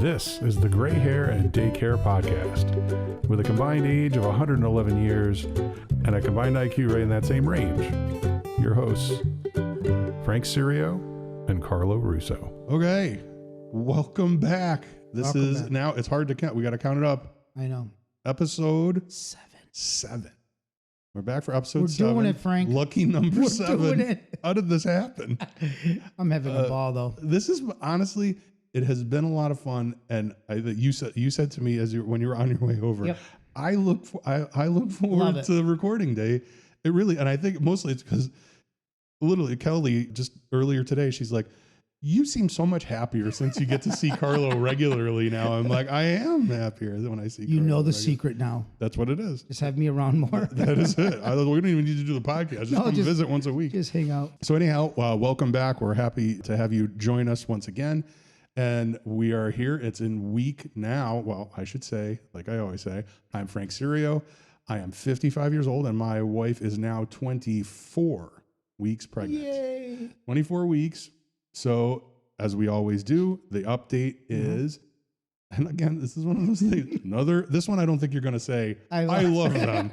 This is the Gray Hair and Daycare Podcast. With a combined age of 111 years and a combined IQ right in that same range. Your hosts, Frank Sirio and Carlo Russo. Okay, welcome back. Now, it's hard to count. We got to count it up. I know. Episode 7. We're back for episode 7. We're doing it, Frank. Lucky number We're 7. doing it. How did this happen? I'm having a ball, though. This is honestly, it has been a lot of fun. And you said to me when you were on your way over, Yep. I look forward to the recording day. It really, and I think mostly it's because literally Kelly just earlier today, she's like, you seem so much happier since you get to see Carlo regularly now. I'm like, I am happier when I see Carlo. You know the secret now. That's what it is. Just have me around more. That is it. We don't even need to do the podcast. Just come visit once a week. Just hang out. So anyhow, welcome back. We're happy to have you join us once again. And we are here. It's in week now. Well, I should say, like I always say, I'm Frank Sirio. I am 55 years old, and my wife is now 24 weeks pregnant. Yay. 24 weeks. So, as we always do, the update is, and again, this is one of those things. This one I don't think you're going to say, I love them.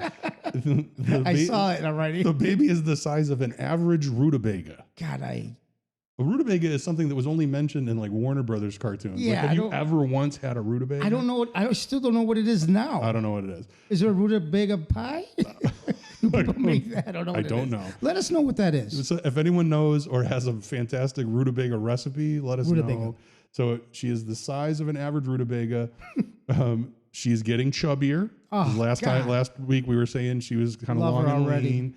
I saw it already. The baby is the size of an average rutabaga. God, A rutabaga is something that was only mentioned in like Warner Brothers cartoons. Yeah, like, have you ever once had a rutabaga? I don't know. I still don't know what it is now. I don't know what it is. Is there a rutabaga pie? People make that. I don't know. I don't know. Let us know what that is. So if anyone knows or has a fantastic rutabaga recipe, let us know. So she is the size of an average rutabaga. She's getting chubbier. Last week we were saying she was kind of long and lean,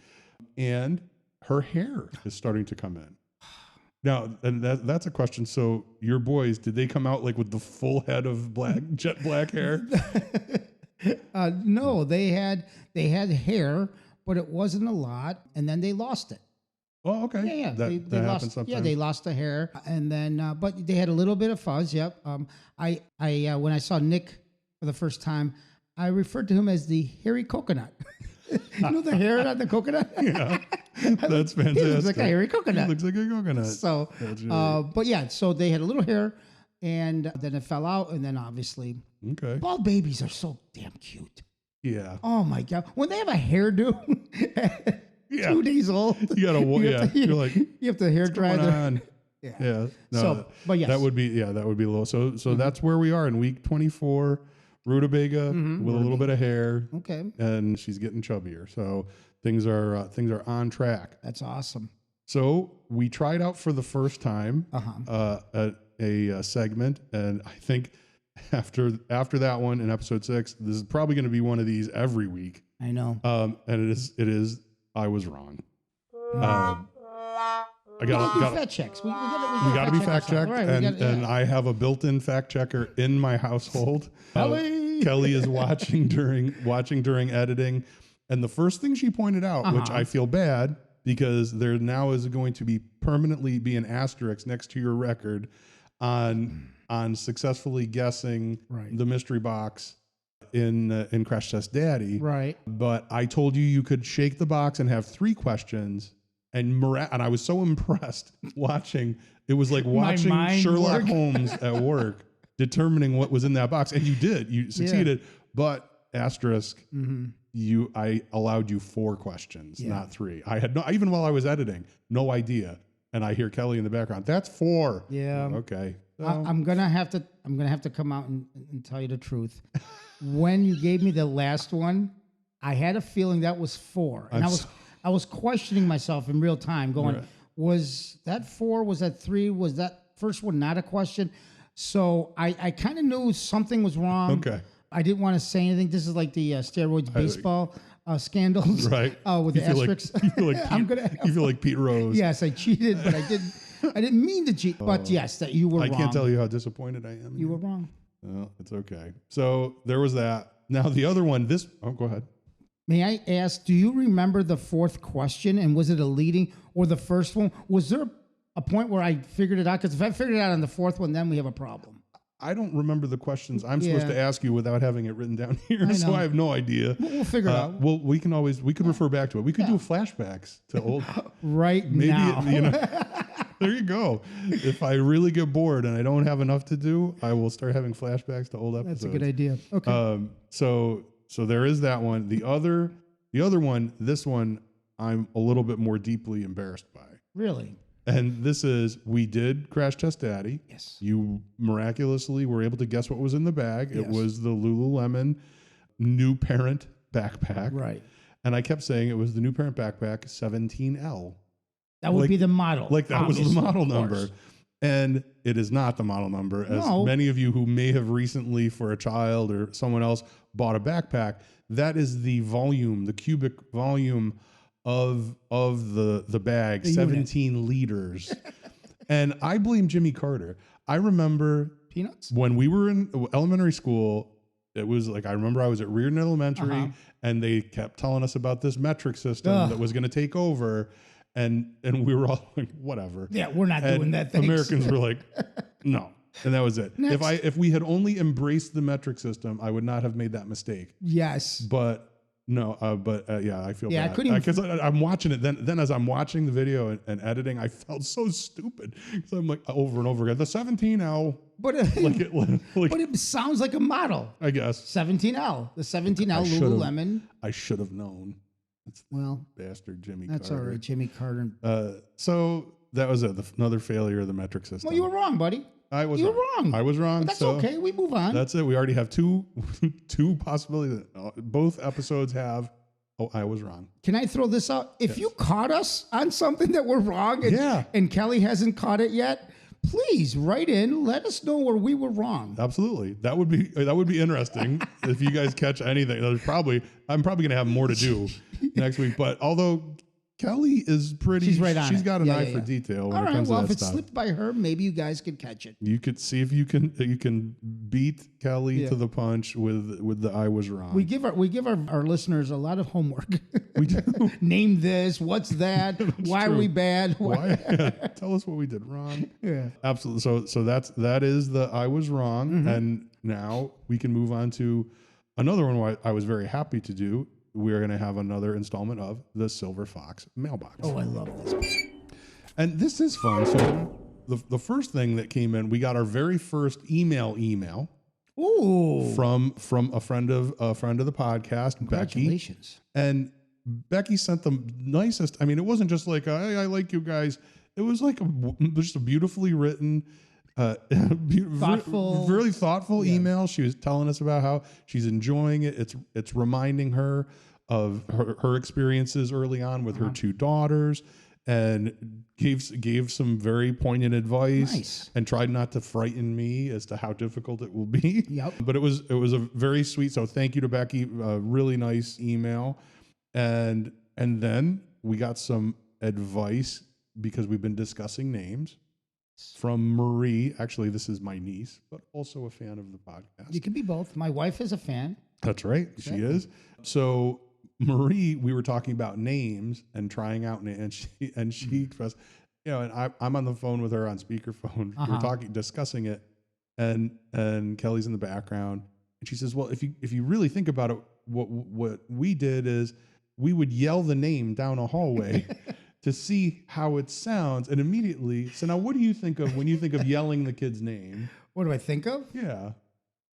and her hair is starting to come in. Now, and that's a question. So your boys, did they come out like with the full head of jet black hair? No, they had hair, but it wasn't a lot, and then they lost it. Oh, okay. Yeah. That happens sometimes. Yeah, they lost the hair, and then but they had a little bit of fuzz. Yep. I when I saw Nick for the first time, I referred to him as the hairy coconut. You know the hair on the coconut? Yeah. That's fantastic. He looks like a hairy coconut. He looks like a coconut. So, but yeah, so they had a little hair, and then it fell out, and then obviously, bald babies are so damn cute. Yeah. Oh my God, when they have a hairdo, 2 days old, you have to hair dry them. Yeah. No, so, but yes, that would be low. So that's where we are in week 24. Rutabaga with a little bit of hair. Okay. And she's getting chubbier. So things are on track. That's awesome. So we tried out for the first time a segment, and I think after that one in episode 6, this is probably going to be one of these every week. I know. And it is. I was wrong. We got fact checks. We got to be fact checked, right, and I have a built-in fact checker in my household. Kelly is watching during editing, and the first thing she pointed out, which I feel bad because there now is going to be permanently be an asterisk next to your record on successfully guessing the mystery box in Crash Test Daddy. Right. But I told you could shake the box and have 3 questions. And I was so impressed watching. It was like watching Sherlock Holmes at work, determining what was in that box. And you did. You succeeded. But asterisk, I allowed you 4 questions, not 3. I had even while I was editing, no idea. And I hear Kelly in the background. That's 4. Yeah. Okay. So. I'm gonna have to come out and tell you the truth. When you gave me the last one, I had a feeling that was 4, and I was questioning myself in real time, going, was that 4? Was that 3? Was that first one not a question? So I kind of knew something was wrong. Okay. I didn't want to say anything. This is like the steroids baseball scandals, right? With the asterisks. You feel like Pete Rose. Yes, I cheated, but I didn't mean to cheat. But yes, that you were wrong. I can't tell you how disappointed I am. You were wrong. Well, it's okay. So there was that. Now the other one. Go ahead. May I ask, do you remember the 4th question, and was it a leading or the first one? Was there a point where I figured it out? Because if I figured it out on the 4th one, then we have a problem. I don't remember the questions I'm supposed to ask you without having it written down here, so I have no idea. We'll figure it out. Well, we could refer back to it. We could do flashbacks to old. Now. You know, There you go. If I really get bored and I don't have enough to do, I will start having flashbacks to old episodes. That's a good idea. Okay. So there is that one. The other one, this one, I'm a little bit more deeply embarrassed by. Really? And this is, we did crash test Daddy. Yes. You miraculously were able to guess what was in the bag. Yes. It was the Lululemon new parent backpack. Right. And I kept saying it was the new parent backpack 17L. That would be the model. Like that was the model number. And it is not the model number. As many of you who may have recently, for a child or someone else, bought a backpack, that is the volume, the cubic volume of the bag, 17 liters. And I blame Jimmy Carter. I remember Peanuts when we were in elementary school. It was like, I remember I was at Reardon Elementary and they kept telling us about this metric system that was going to take over. And we were all like, whatever. Yeah, we're not doing that thing. Americans were like, no. And that was it. Next. If we had only embraced the metric system, I would not have made that mistake. Yes. But no, yeah, I feel bad. I couldn't because I'm watching it. Then as I'm watching the video and editing, I felt so stupid. So I'm like over and over again, the 17L. But but it sounds like a model. I guess 17L, the 17L Lululemon. I should have known. Bastard Jimmy Carter. That's all right, Jimmy Carter. So that was another failure of the metric system. Well, you were wrong, buddy. You were wrong. I was wrong. But that's okay. We move on. That's it. We already have two possibilities. Both episodes have. Oh, I was wrong. Can I throw this out? If you caught us on something that we're wrong, and Kelly hasn't caught it yet, please write in. Let us know where we were wrong. Absolutely. That would be interesting if you guys catch anything. I'm probably going to have more to do next week. But although Kelly is pretty, she's right on. She's got an eye for detail when it comes to that stuff. If it slipped by her, maybe you guys could catch it. You could see if you can beat Kelly to the punch with the I was wrong. We give our listeners a lot of homework. We do. Name this. What's that? Why are we bad? Why? Tell us what we did wrong. Yeah. Absolutely. So that is the I was wrong, and now we can move on to another one. I was very happy to do. We're going to have another installment of the Silver Fox Mailbox. Oh, I love this. And this is fun. So the first thing that came in, we got our very first email. Ooh. From a friend of the podcast, Congratulations. Becky. And Becky sent the nicest. I mean, it wasn't just like, hey, I like you guys. It was like just a beautifully written, thoughtful, really thoughtful email. She was telling us about how she's enjoying it. It's reminding her of her experiences early on with her two daughters, and gave some very poignant advice and tried not to frighten me as to how difficult it will be. Yep. But it was a very sweet. So thank you to Becky. Really nice email. And then we got some advice because we've been discussing names from Marie. Actually, this is my niece, but also a fan of the podcast. You can be both. My wife is a fan. That's right. Exactly. She is. So Marie, we were talking about names and trying out names, and she expressed, and I'm on the phone with her on speakerphone. We're discussing it, and Kelly's in the background, and she says, well, if you really think about it, what we did is we would yell the name down a hallway to see how it sounds. And immediately, so now what do you think of when you think of yelling the kid's name? What do I think of? Yeah.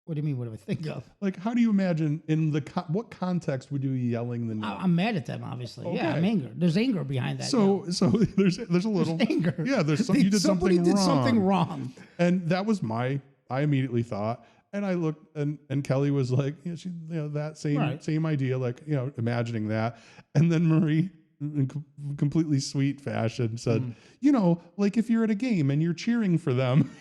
What do you mean, what do I think of? Like, how do you imagine, what context would you be yelling the name? I'm mad at them, obviously. Okay. Yeah, I'm angry. There's anger behind that. So there's a little anger. Yeah, you did something wrong. Something wrong. And that was I immediately thought, and I looked, and Kelly was like, that same idea, like, imagining that. And then Marie, in completely sweet fashion, said, like if you're at a game and you're cheering for them.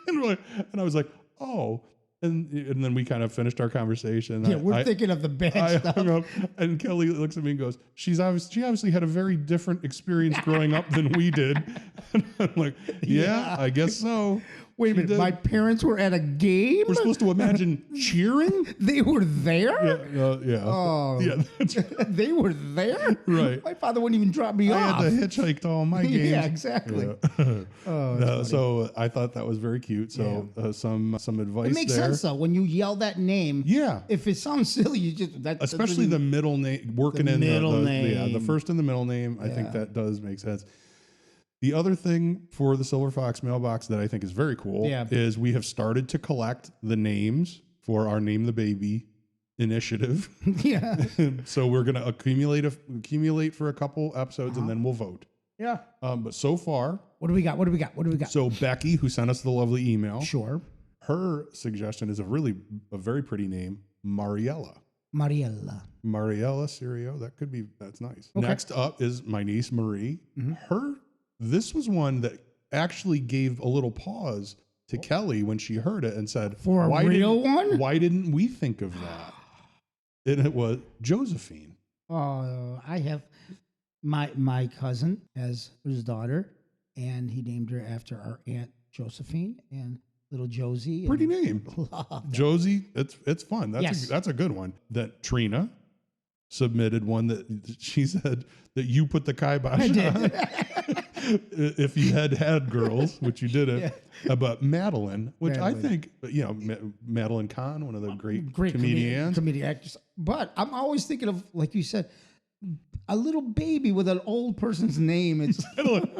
and I was like, oh. And then we kind of finished our conversation. Yeah, we're thinking of the bad stuff. Hung up, and Kelly looks at me and goes, she obviously had a very different experience growing up than we did. And I'm like, yeah, I guess so. Wait a minute, my parents were at a game? We're supposed to imagine cheering? They were there? Yeah. Oh. Yeah, that's right. They were there? Right. My father wouldn't even drop me off. I had to hitchhike to all my games. Yeah, exactly. Yeah. So I thought that was very cute. So some advice. It makes sense though when you yell that name. Yeah. If it sounds silly, you just especially the middle name, working in middle name. Yeah, the first and the middle name. I think that does make sense. The other thing for the Silver Fox mailbox that I think is very cool is we have started to collect the names for our Name the Baby initiative. Yeah. So we're going to accumulate for a couple episodes and then we'll vote. Yeah. But so far. What do we got? So Becky, who sent us the lovely email. Sure. Her suggestion is a very pretty name, Mariella Sirio. That's nice. Okay. Next up is my niece, Marie. Mm-hmm. This was one that actually gave a little pause to Kelly when she heard it and said, "For a real one? Why didn't we think of that?" And it was Josephine. Oh, I have my cousin has his daughter, and he named her after our Aunt Josephine and little Josie. Pretty name. Josie. It's fun. That's a good one. That Trina submitted one that she said that you put the kibosh on. If you had girls, which you didn't, about Madeline, which I think, Madeline Kahn, one of the great comedian actors. But I'm always thinking of, like you said, a little baby with an old person's name. It's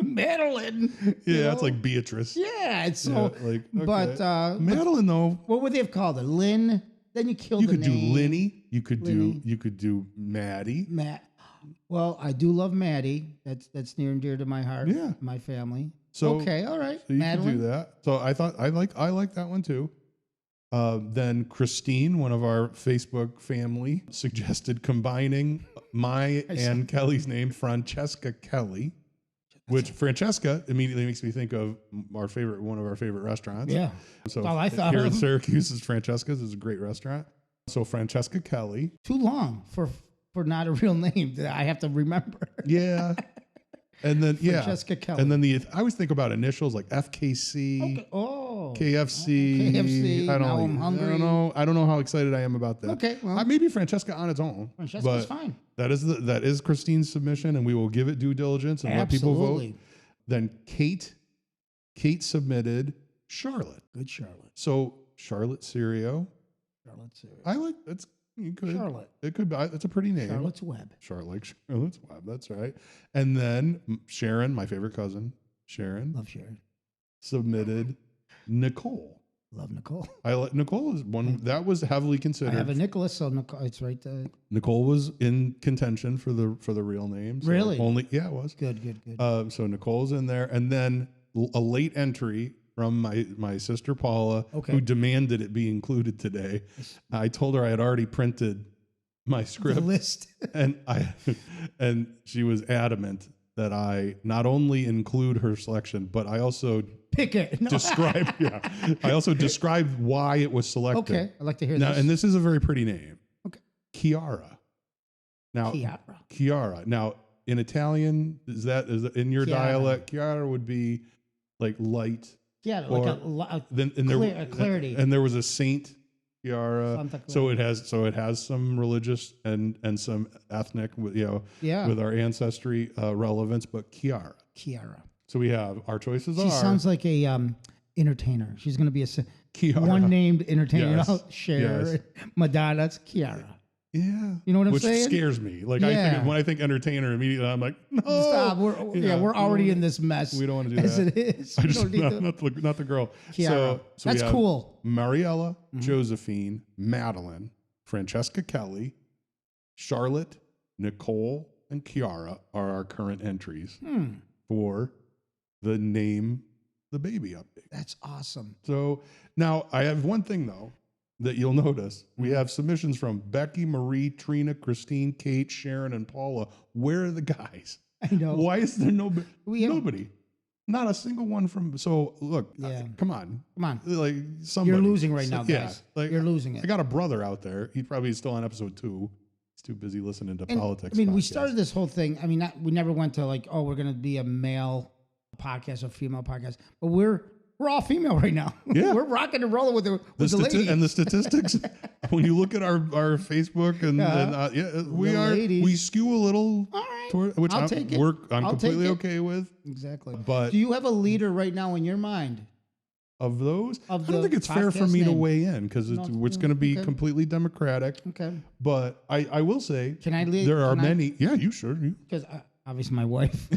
Madeline. Yeah, it's like Beatrice. Yeah, it's so. Okay. But Madeline, though, what would they have called her? Lynn. Then you killed. You could do Linny. You could do Maddie. Well, I do love Maddie. That's near and dear to my heart. Yeah, my family. So okay, all right. So you can do that. So I thought I like that one too. Then Christine, one of our Facebook family, suggested combining my and Kelly's name, Francesca Kelly, which Francesca immediately makes me think of one of our favorite restaurants. Yeah. So I thought here in Syracuse is Francesca's. Is a great restaurant. So Francesca Kelly. Too long for not a real name that I have to remember. Yeah. And then Francesca Kelly. And then I always think about initials like FKC. Okay. Oh. KFC. KFC. I'm hungry. I don't know how excited I am about that. Okay. Well, maybe Francesca on its own. Francesca's fine. That is Christine's submission, and we will give it due diligence and let people vote. Then Kate submitted Charlotte. Good Charlotte. So Charlotte Sirio. I like that's. You could. Charlotte. It could be. It's a pretty name. Charlotte's Web. Charlotte's Web. That's right. And then Sharon, my favorite cousin, Love Sharon. Submitted Nicole. Love Nicole. Nicole is one that was heavily considered. I have a Nicholas, so Nicole, it's right there. Nicole was in contention for the real name. So really? It was. Good. So Nicole's in there, and then a late entry from my sister Paula, who demanded it be included today. I told her I had already printed my script the list, and she was adamant that I not only include her selection, but I also pick it. No. Describe. Yeah, I also described why it was selected. Okay, I'd like to hear now, this. And this is a very pretty name. Okay, Chiara. Now, Chiara. Now, in Italian, is that in your dialect? Chiara would be like light. Yeah, like a clarity. And there was a Saint Chiara, so it has some religious and some ethnic, with our ancestry relevance. But Chiara. So we have our choices. She sounds like a entertainer. She's going to be a one named entertainer. Yes. Cher, Madonna. It's Chiara. Yeah, you know what I'm saying? Which scares me. Like when I think entertainer, immediately I'm like, no, stop. We're already in this mess. We don't want to do that. As it is. Not the girl. So that's cool. Mariella, Josephine, Madeline, Francesca Kelly, Charlotte, Nicole, and Chiara are our current entries for the Name the Baby update. That's awesome. So now I have one thing though that you'll notice. We have submissions from Becky, Marie, Trina, Christine, Kate, Sharon, and Paula. Where are the guys? I know. Why is there nobody? Not a single one from. So look, come on. Like somebody. You're losing right now, guys. You're losing it. I got a brother out there. He probably is still on episode 2. He's too busy listening to politics. We started this whole thing. We never went to like, we're going to be a male podcast or female podcast, but we're all female right now. Yeah. We're rocking and rolling with the ladies. And the statistics, when you look at our Facebook we skew a little toward, which I'm completely okay with. Exactly. But do you have a leader right now in your mind? Of those? I don't think it's fair for me to weigh in because it's going to be completely democratic. Okay. But I will say, can I lead? There are many. Yeah, you sure. Because obviously my wife.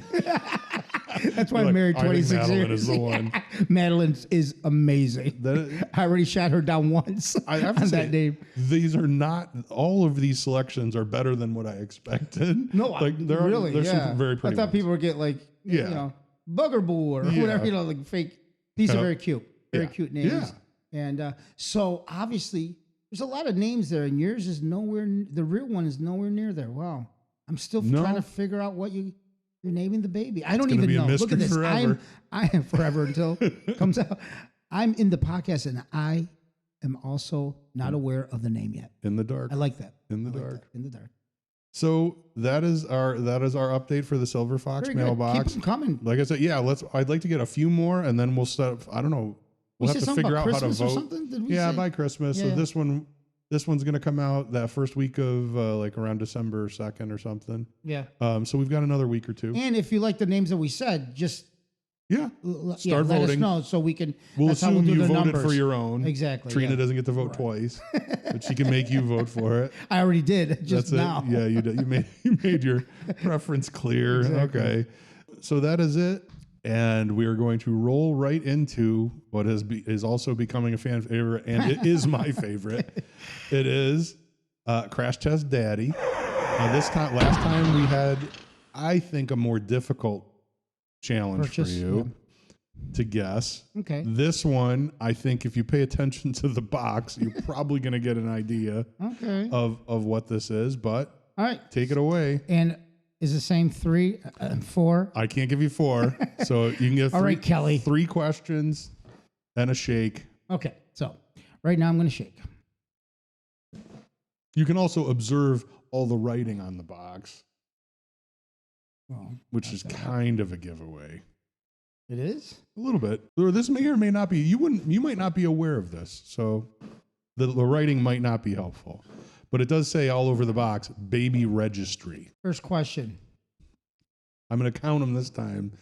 That's why I'm married 26 Madeline years. is the one. Madeline is amazing. I already shot her down once I have to on say, that name. these are not, all of these selections are better than what I expected. No, there's some very pretty I thought ones. people would get like, you know, Buggerboo or whatever, you know, like fake. These are very cute. Very cute names. Yeah. And so obviously there's a lot of names there, and yours is nowhere, the real one is nowhere near there. Wow. I'm still trying to figure out what you're naming the baby. I don't even know. Look at this. Forever. I am forever until it comes out. I'm in the podcast, and I am also not aware of the name yet. In the dark. I like that. In the dark. In the dark. So that is our update for the Silver Fox Very mailbox. Good. Keep them coming. Like I said, I'd like to get a few more, and then we'll start. I don't know. We'll have to figure out Christmas how to vote. Or something? Did we say? By Christmas. Yeah, so this one's going to come out that first week of like around December 2nd or something. Yeah. So we've got another week or two. And if you like the names that we said, just start let voting. us know so we can. We'll assume you voted numbers. for your own. Exactly. Trina doesn't get to vote twice, but she can make you vote for it. I already did just now. Yeah, you did. You made your preference clear. Exactly. Okay. So that is it. And we are going to roll right into what is also becoming a fan favorite, and it is my favorite. It is Crash Test Daddy. Last time we had, I think, a more difficult challenge for you to guess. Okay. This one, I think, if you pay attention to the box, you're probably going to get an idea of what this is. But all right, take it away. And is the same 3, 4? I can't give you 4, so you can get all right, Kelly. 3 questions and a shake. Okay, so right now I'm going to shake. You can also observe all the writing on the box, which is kind of a giveaway. It is? A little bit. Or this may or may not be. You might not be aware of this, so the writing might not be helpful. But it does say all over the box, baby registry. First question. I'm going to count them this time.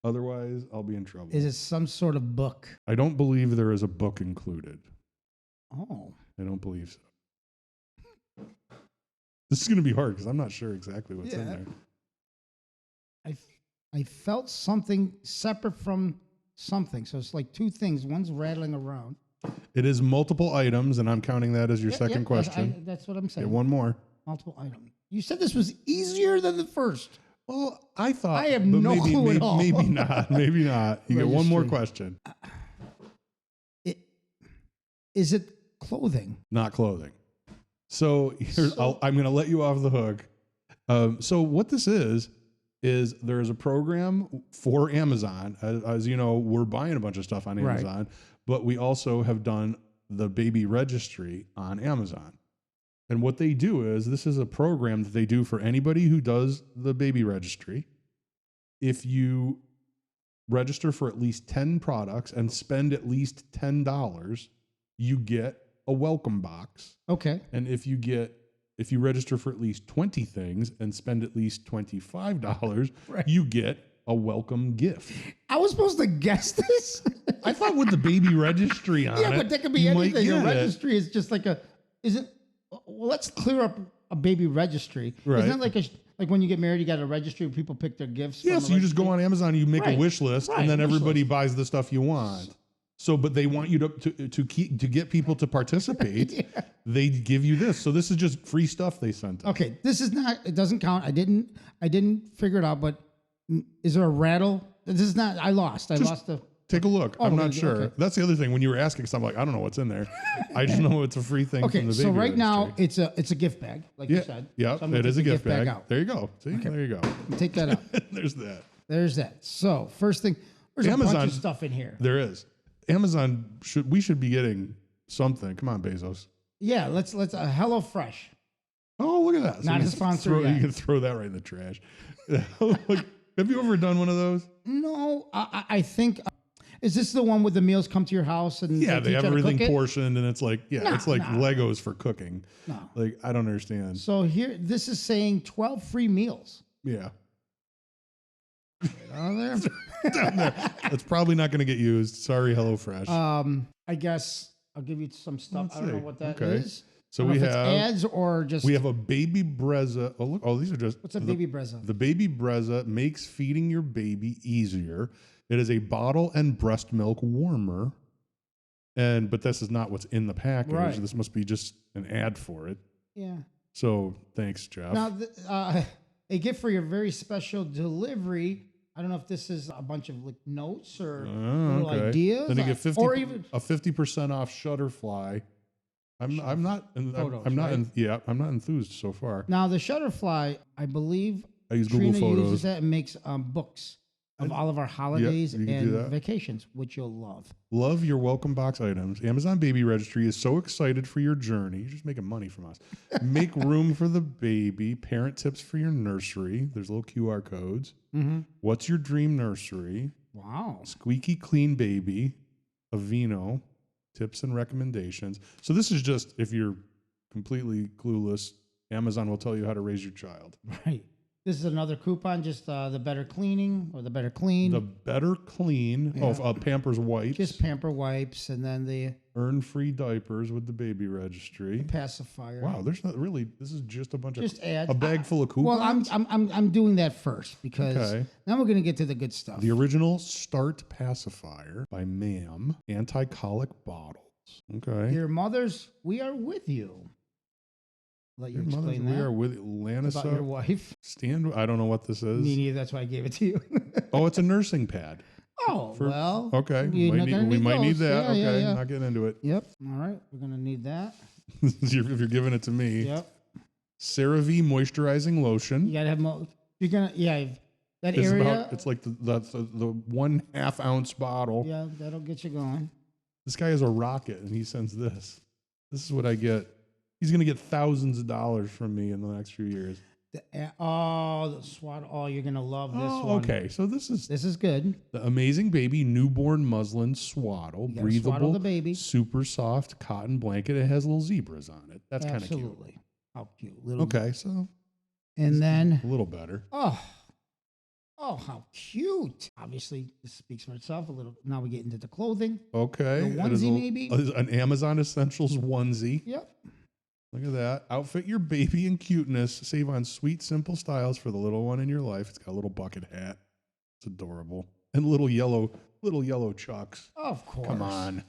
Otherwise, I'll be in trouble. Is it some sort of book? I don't believe there is a book included. Oh. I don't believe so. This is going to be hard because I'm not sure exactly what's in there. I felt something separate from something. So it's like 2 things. One's rattling around. It is multiple items, and I'm counting that as your second question. That's what I'm saying. One more. Multiple items. You said this was easier than the first. Well, I thought. I have no clue at all. Maybe not. Maybe not. You get one more question. Is it clothing? Not clothing. So I'm going to let you off the hook. So what this is there is a program for Amazon. As you know, we're buying a bunch of stuff on Amazon. But we also have done the baby registry on Amazon. And what they do is, this is a program that they do for anybody who does the baby registry. If you register for at least 10 products and spend at least $10, you get a welcome box. Okay. And if you register for at least 20 things and spend at least $25, you get a welcome gift. I was supposed to guess this? I thought with the baby registry on it. Yeah, but that could be anything. A registry is just like well, let's clear up a baby registry. Right. Isn't it like when you get married, you got a registry where people pick their gifts? Yeah, so you just go on Amazon, you make a wish list, and then everybody buys the stuff you want. So, but they want you to get people to participate. They give you this. So this is just free stuff they sent us. Okay, this is not. It doesn't count. I didn't figure it out. But is there a rattle? This is not. I lost the. Take a look. I'm not sure. Okay. That's the other thing. When you were asking, because I'm like, I don't know what's in there. I just know it's a free thing. Okay, from the baby so right registry. now it's a gift bag, like you said. Yeah, so it is a gift bag. out. There you go. See, there you go. Take that out. There's that. There's that. So first thing, there's a bunch of stuff in here. There is. Amazon should be getting something. Come on, Bezos. Yeah, let's Hello Fresh. Oh, look at that. Not a sponsor yet. You can throw that right in the trash. Have you ever done one of those? No, I think. Is this the one where the meals come to your house and they have everything portioned and it's like it's like Legos for cooking. No. Like I don't understand. So here, this is saying 12 free meals. Yeah. Down there. Down there. That's probably not going to get used. Sorry, HelloFresh. I guess I'll give you some stuff. I don't know what that is. So we have ads or just we have a baby Brezza. Oh look! Oh, these are just what's a baby Brezza? The baby Brezza makes feeding your baby easier. It is a bottle and breast milk warmer, but this is not what's in the package. Right. This must be just an ad for it. Yeah. So thanks, Jeff. Now, a gift for your very special delivery. I don't know if this is a bunch of like notes or little ideas. Then you get 50 or even a 50% off Shutterfly. I'm not enthused so far. Now the Shutterfly, I believe I use Trina Google Photos. uses that and makes books of all of our holidays you can do and that. vacations, which you'll love. Love your welcome box items. Amazon Baby Registry is so excited for your journey. You're just making money from us. Make room for the baby. Parent tips for your nursery. There's little QR codes. Mm-hmm. What's your dream nursery? Wow. Squeaky clean baby. Aveeno. Tips and recommendations. So this is just if you're completely clueless, Amazon will tell you how to raise your child. Right. This is another coupon, just the better cleaning or the better clean. The better clean of Pampers wipes. Just Pamper wipes, and then the Earn free diapers with the baby registry. pacifier. Wow, there's not really. This is just a bunch of ads. a bag full of coupons. Well, I'm doing that first because now we're gonna get to the good stuff. The original Start pacifier by Ma'am, anti-colic bottles. Okay. Your mothers, we are with you. Let you Your mothers, explain that. we are with Lanisa. About your wife. Stand. I don't know what this is. Me neither. That's why I gave it to you. Oh, it's a nursing pad. Oh, well. Okay. We might need that. Yeah, Okay. yeah. Not getting into it. Yep. All right. We're gonna need that. If you're giving it to me. Yep. CeraVe moisturizing lotion. You gotta have you're gonna that It's area. it's like the 1/2 ounce bottle. Yeah, that'll get you going. This guy is a rocket, and he sends this. This is what I get. He's going to get thousands of dollars from me in the next few years. The SWAT. Oh, you're gonna love this one. Okay, so this is good. the Amazing Baby Newborn Muslin Swaddle, You gotta breathable, swaddle the baby. super soft cotton blanket. It has little zebras on it. That's kind of cute. Absolutely. How cute. Little Okay, so And then a little better. oh, how cute! Obviously, this speaks for itself a little. Now we get into the clothing. Okay, A it is onesie, maybe? an Amazon Essentials onesie. Yep. Look at that. Outfit your baby in cuteness. Save on sweet, simple styles for the little one in your life. It's got a little bucket hat. It's adorable. And little yellow chucks. Of course. Come on.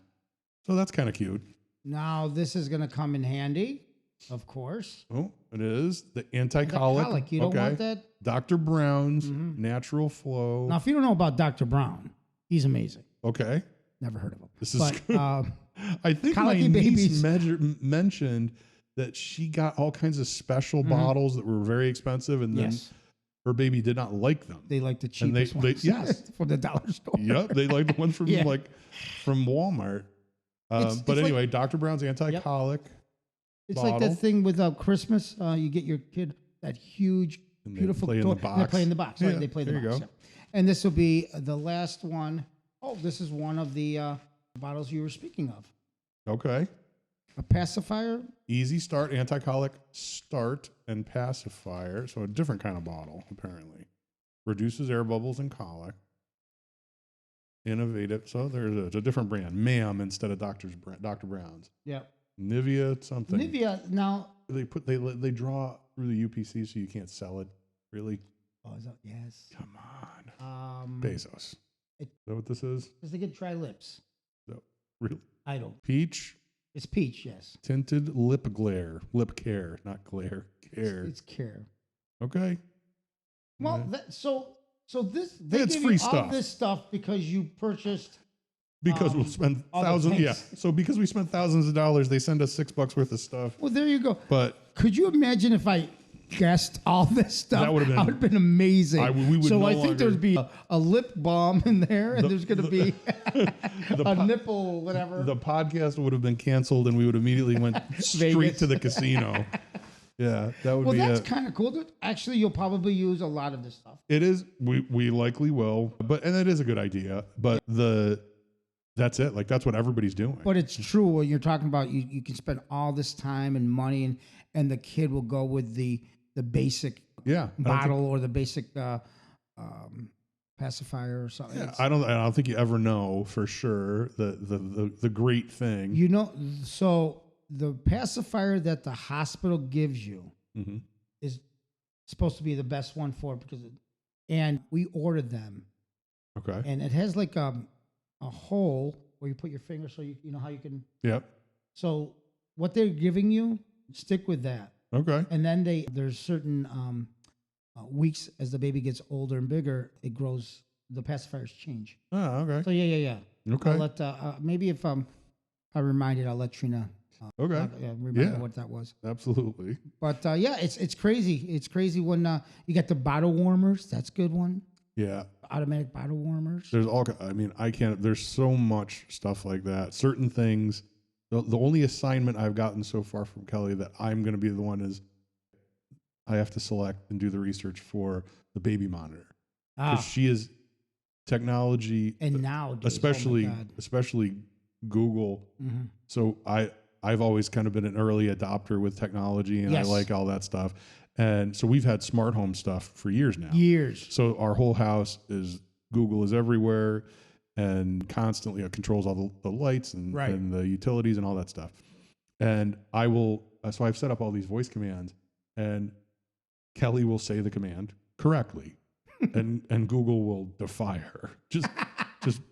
So that's kind of cute. Now this is going to come in handy, of course. Oh, it is. The anti-colic. Colic. You don't want that? Dr. Brown's Natural Flow. Now, if you don't know about Dr. Brown, he's amazing. Okay. Never heard of him. This is good. I think my colicky niece babies. mentioned that she got all kinds of special bottles that were very expensive, and then her baby did not like them. They like the cheapest ones. Yes. From the dollar store. Yep, they like the ones from from Walmart. It's Anyway, Dr. Brown's anti-colic. It's bottle. like that thing with Christmas. You get your kid that huge, And they beautiful play in toy. the box. They play in the box. Right? Yeah, They play the there you box. go. Yeah. And this will be the last one. Oh, this is one of the bottles you were speaking of. Okay. A pacifier. Easy Start, anti-colic start, and pacifier. So a different kind of bottle, apparently. Reduces air bubbles and colic. Innovative. So there's a different brand. Ma'am instead of Dr. Brown's. Yep. Nivea something. Nivea. Now. They draw through the UPC so you can't sell it. Really? Oh, is that, yes. Come on. Bezos. Is that what this is? Because they get dry lips. So, really? I don't. Peach. It's peach, yes. Tinted lip glare. Lip care, not glare. Care. It's care. Okay. Well, Yeah. so this they It's give free you stuff. all this stuff because you purchased. Because we'll spend all the thousands. Yeah. things. So because we spent thousands of dollars, they send us $6 worth of stuff. Well, there you go. But Could you imagine if I guessed all this stuff? That would have been amazing. we would so no I think longer- there's be a lip balm in there, and there's going to be the a nipple, whatever. the podcast would have been canceled, and we would immediately went straight Vegas. to the casino. Yeah, that would well, be that's it. kind of cool. Actually, you'll probably use a lot of this stuff. It is. We likely will, and it is a good idea. But that's it. Like that's what everybody's doing. But it's true when you're talking about you can spend all this time and money, and the kid will go with the basic bottle or the basic pacifier or something. Yeah, I don't think you ever know for sure the great thing. You know, so the pacifier that the hospital gives you is supposed to be the best one for it and we ordered them. Okay. And it has like a hole where you put your finger so you know how you can. Yep. So what they're giving you, stick with that. Okay. And then there's certain weeks as the baby gets older and bigger, it grows. The pacifiers change. Oh, okay. So yeah. Okay. I'll let maybe if I reminded, I'll let Trina. Okay. Remember what that was. Absolutely. But it's crazy. It's crazy when you got the bottle warmers. That's a good one. Yeah. Automatic bottle warmers. There's there's so much stuff like that. Certain things. The only assignment I've gotten so far from Kelly that I'm going to be the one is I have to select and do the research for the baby monitor. Because she is technology. And now, especially Google. Mm-hmm. So I've always kind of been an early adopter with technology, and I like all that stuff. And so we've had smart home stuff for years now. So our whole house Google is everywhere and constantly controls all the lights and the utilities and all that stuff. And so I've set up all these voice commands, and Kelly will say the command correctly and Google will defy her. Just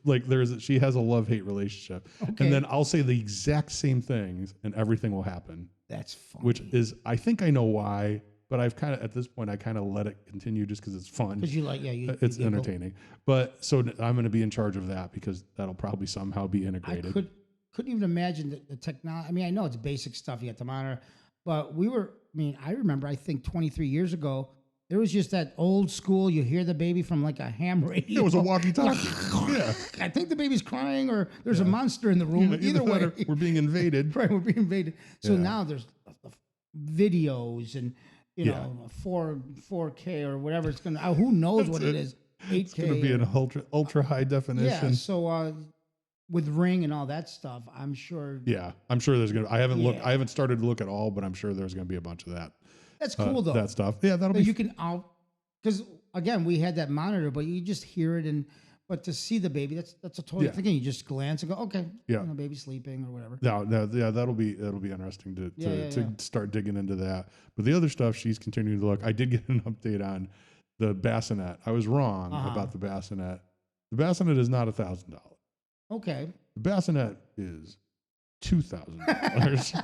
like she has a love-hate relationship. Okay. And then I'll say the exact same things and everything will happen. That's funny. Which is, I think I know why, but I've kind of, at this point, I kind of let it continue just because it's fun. Because it's entertaining. But so I'm going to be in charge of that because that'll probably somehow be integrated. I couldn't even imagine the technology. I mean, I know it's basic stuff. You got the monitor, but I remember, I think 23 years ago, there was just that old school, you hear the baby from like a ham radio. It was a walkie-talkie. Yeah. I think the baby's crying or there's a monster in the room. Either way. We're being invaded. Right, we're being invaded. So now there's videos and, you know, 4K or whatever it's going to, who knows what it is. 8K. It's going to be an ultra high definition. Yeah, so with Ring and all that stuff, I'm sure. Yeah, I'm sure there's going to, I haven't started to look at all, but I'm sure there's going to be a bunch of that. That's cool though. That stuff. Yeah, that'll be. You can because again, we had that monitor, but you just hear it but to see the baby, that's a totally different thing. You just glance and go, okay, baby's sleeping or whatever. That'll be interesting to start digging into that. But the other stuff, she's continuing to look. I did get an update on the bassinet. I was wrong about the bassinet. The bassinet is not $1,000. Okay. The bassinet is $2,000.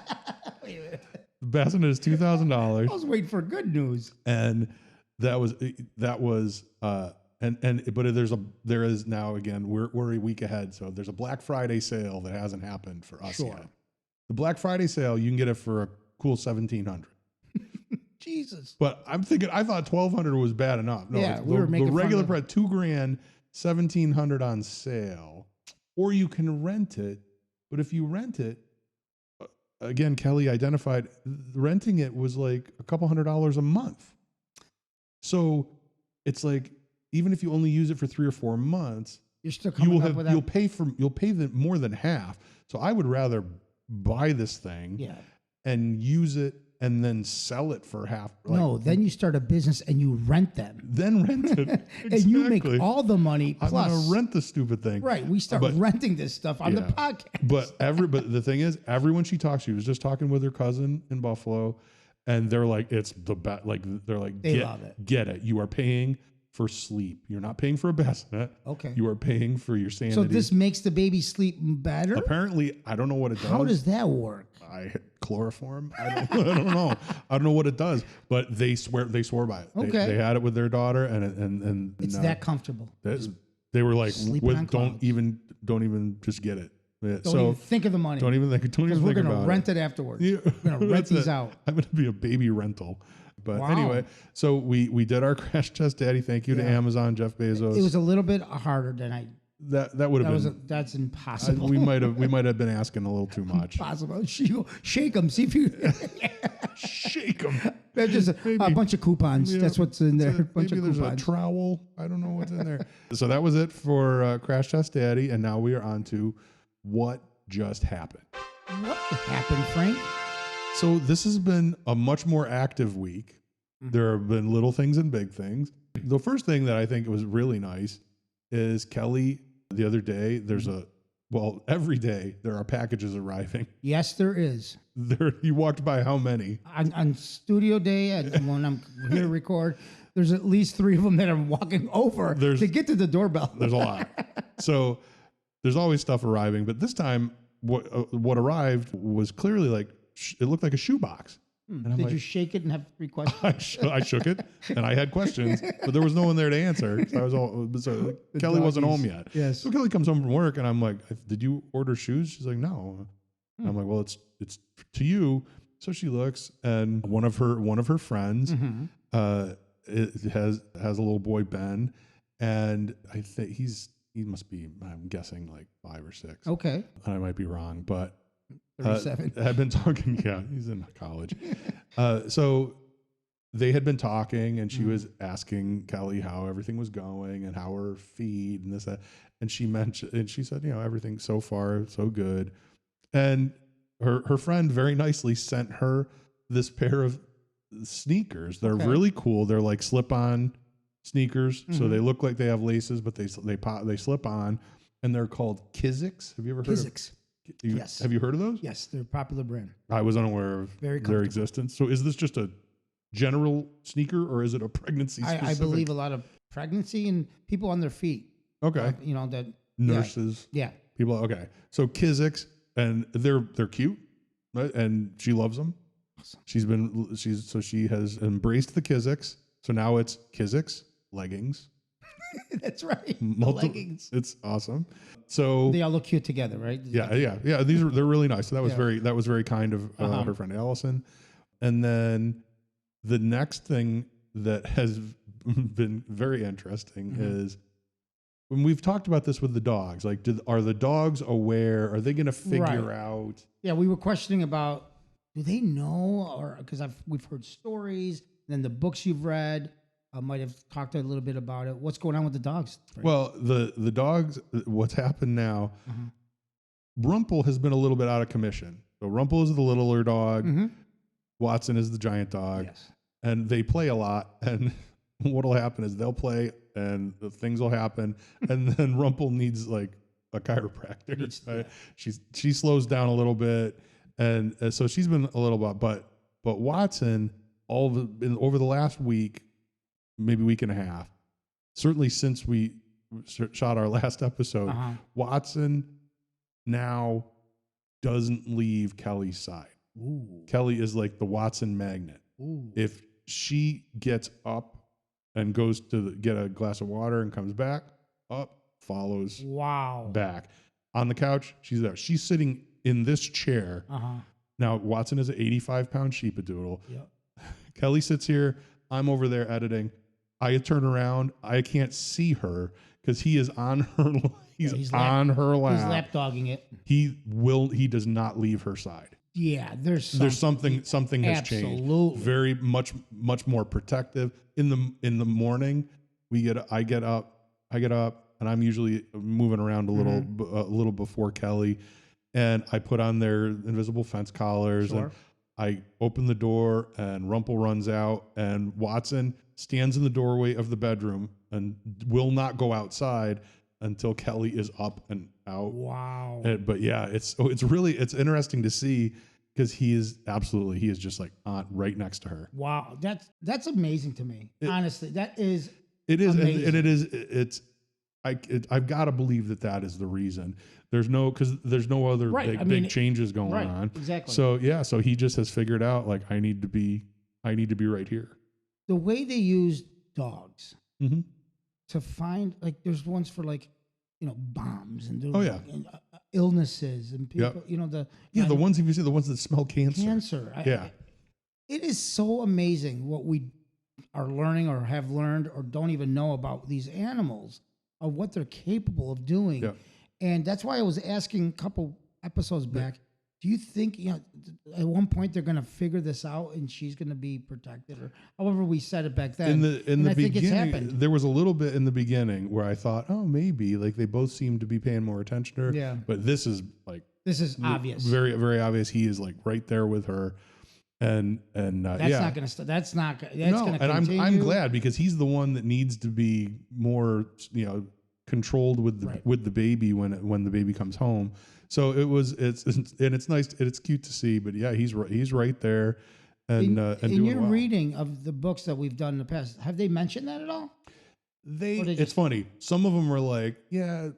The bassinet is $2,000. I was waiting for good news. And that was there is now, again, we're a week ahead, so there's a Black Friday sale that hasn't happened for us yet. The Black Friday sale, you can get it for a cool $1,700. Jesus. But I'm thinking, I thought $1,200 was bad enough. No, we were making the regular price, $2,000, $1,700 on sale, or you can rent it. But if you rent it, again, Kelly identified renting it was like a couple $100 a month. So it's like, even if you only use it for 3 or 4 months, you're still coming up with that. You'll pay more than half. So I would rather buy this thing and use it and then sell it for half. Then you start a business and you rent them. Then rent it. Exactly. And you make all the money plus. I'm going to rent the stupid thing. Right. We start renting this stuff on the podcast. But the thing is, everyone she talks to, was just talking with her cousin in Buffalo, and they're like, it's the best. Like, they're like, they love it. Get it. You are paying for sleep. You're not paying for a bassinet. Okay. You are paying for your sanity. So this makes the baby sleep better? Apparently, I don't know what it does. How does that work? Chloroform? I don't know. I don't know what it does, but they swore by it. Okay. They had it with their daughter, and it's that comfortable. They were like, don't even just get it. Don't even think of the money. Don't even think about it. Because we're going to rent it afterwards. We're going to rent these out. I'm going to be a baby rental. But anyway, so we did our Crash Test Daddy. Thank you to Amazon, Jeff Bezos. It was a little bit harder than I. That would have been. That's impossible. We might have been asking a little too much. Impossible. Shake them. See if you shake them. That's just a bunch of coupons. Yeah, that's what's in there. Maybe there's a trowel. I don't know what's in there. So that was it for Crash Test Daddy, and now we are on to what just happened. What happened, Frank? So this has been a much more active week. There have been little things and big things. The first thing that I think was really nice is Kelly, the other day, there's a Well, every day there are packages arriving. Yes, there is. You walked by how many? On studio day, and when I'm here to record, there's at least 3 of them that I'm walking over to get to the doorbell. There's a lot. So there's always stuff arriving. But this time, what arrived was clearly like, it looked like a shoebox. And Did you shake it and have 3 questions? I shook it and I had questions, but there was no one there to answer. So Kelly wasn't home yet. Yes. So Kelly comes home from work and I'm like, "Did you order shoes?" She's like, "No." I'm like, "Well, it's to you." So she looks, and one of her friends it has a little boy, Ben, and I think he must be, I'm guessing, like 5 or 6. Okay. I might be wrong, but 37. had been talking. Yeah, he's in college. So they had been talking, and she was asking Kelly how everything was going and how her feed and this, that. And she said, everything so far so good. And her friend very nicely sent her this pair of sneakers. They're really cool. They're like slip-on sneakers, so they look like they have laces, but they slip on, and they're called Kiziks. Have you ever heard of Kiziks? Yes. Have you heard of those? Yes, they're a popular brand. I was unaware of their existence. So is this just a general sneaker, or is it a pregnancy specific? I believe a lot of pregnancy and people on their feet. Okay. That nurses. Yeah. People. Okay. So Kiziks, and they're cute, right? And she loves them. Awesome. She has embraced the Kiziks. So now it's Kiziks leggings. That's right. Leggings. It's awesome. So they all look cute together, right? Yeah. They're really nice. So that was very kind of her friend Allison. And then the next thing that has been very interesting is when we've talked about this with the dogs. Like, are the dogs aware? Are they going to figure out? Yeah, we were questioning about, do they know, or because we've heard stories. Then the books you've read. I might have talked a little bit about it. What's going on with the dogs? Well, the dogs, what's happened now, Rumple has been a little bit out of commission. So Rumple is the littler dog. Watson is the giant dog. Yes. And they play a lot. And what'll happen is they'll play and the things will happen. And then Rumple needs like a chiropractor. Right? She slows down a little bit. And so she's been a little bit, but Watson, over the last week, maybe week and a half, certainly since we shot our last episode, Watson now doesn't leave Kelly's side. Ooh. Kelly is like the Watson magnet. Ooh. If she gets up and goes to get a glass of water and comes back, up, follows back. On the couch, she's there. She's sitting in this chair. Now, Watson is an 85-pound sheepadoodle. Yep. Kelly sits here. I'm over there editing. I turn around. I can't see her because he is on her. He's on her lap. He's lap dogging it. He does not leave her side. Yeah, there's something has changed. Absolutely. Very much more protective. In the morning, I get up, and I'm usually moving around a little before Kelly, and I put on their invisible fence collars. Sure. And I open the door, and Rumple runs out, and Watson stands in the doorway of the bedroom and will not go outside until Kelly is up and out. Wow. But yeah, it's interesting to see because he is just like right next to her. Wow. That's amazing to me. Honestly, that is. It is. Amazing. I've got to believe that is the reason. There's no other big changes going on. Exactly. So he just has figured out like I need to be right here. The way they use dogs to find, like, there's ones for like, bombs and illnesses and people, the ones if you see the ones that smell cancer. It is so amazing what we are learning or have learned or don't even know about these animals, of what they're capable of doing. Yeah. And that's why I was asking a couple episodes back, do you think, at one point they're going to figure this out and she's going to be protected, or however we said it back then? In the I think it's beginning, happened. there was a little bit in the beginning where I thought, oh, maybe, like they both seem to be paying more attention to her. Yeah. But this is obvious. Very, very obvious. He is like right there with her. And that's not going to stop. That's going to continue. I'm glad because he's the one that needs to be more, controlled with the baby when the baby comes home. So it's nice, it's cute to see. But yeah, he's right there. And in your reading of the books that we've done in the past, have they mentioned that at all? It's funny. Some of them were like, yeah.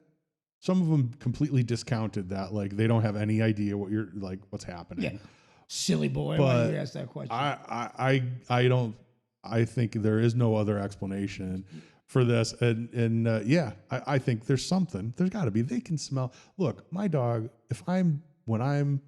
Some of them completely discounted that, like they don't have any idea what's happening. Yeah. Silly boy, why did you ask that question? I don't. I think there is no other explanation for this, and I think there's something. There's got to be. They can smell. Look, my dog. When I'm